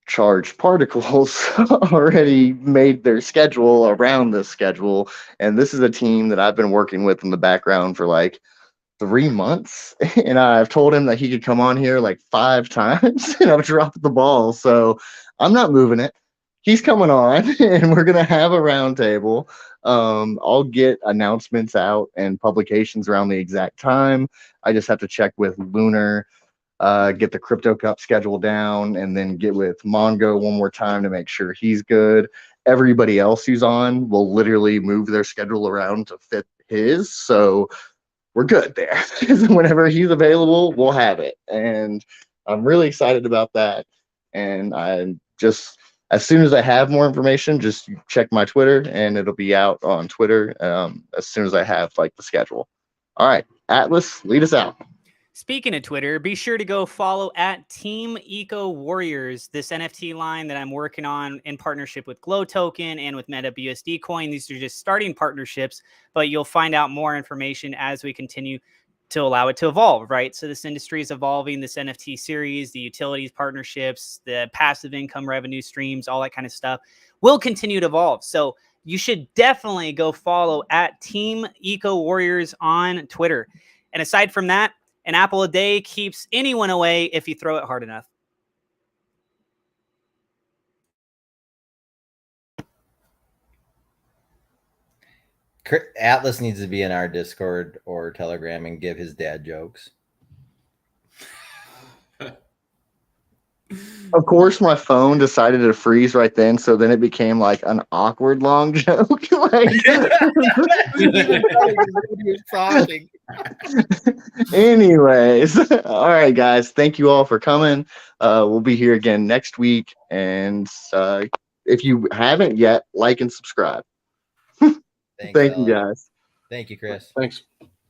Charged Particles already made their schedule around this schedule. And this is a team that I've been working with in the background for like 3 months. And I've told him that he could come on here like 5 times and I've dropped the ball. So I'm not moving it. He's coming on and we're going to have a roundtable. I'll get announcements out and publications around the exact time. I just have to check with Lunar, get the Crypto Cup schedule down, and then get with Mongo one more time to make sure he's good. Everybody else who's on will literally move their schedule around to fit his. So we're good there. Whenever he's available, we'll have it. And I'm really excited about that. And I'm just, as soon as I have more information, just check my Twitter and it'll be out on Twitter as soon as I have like the schedule. All right, Atlas, lead us out. Speaking of Twitter, be sure to go follow at Team Eco Warriors, this NFT line that I'm working on in partnership with Glow Token and with MetaBusdCoin. These are just starting partnerships, but you'll find out more information as we continue to allow it to evolve, right? So this industry is evolving, this NFT series, the utilities partnerships, the passive income revenue streams, all that kind of stuff will continue to evolve. So you should definitely go follow at Team Eco Warriors on Twitter. And aside from that, an apple a day keeps anyone away if you throw it hard enough. Atlas needs to be in our Discord or Telegram and give his dad jokes. Of course, my phone decided to freeze right then, so then it became like an awkward long joke. Anyways, all right, guys, thank you all for coming. We'll be here again next week, and if you haven't yet, like and subscribe. Thanks, Thank you, guys. Thank you, Chris. Thanks.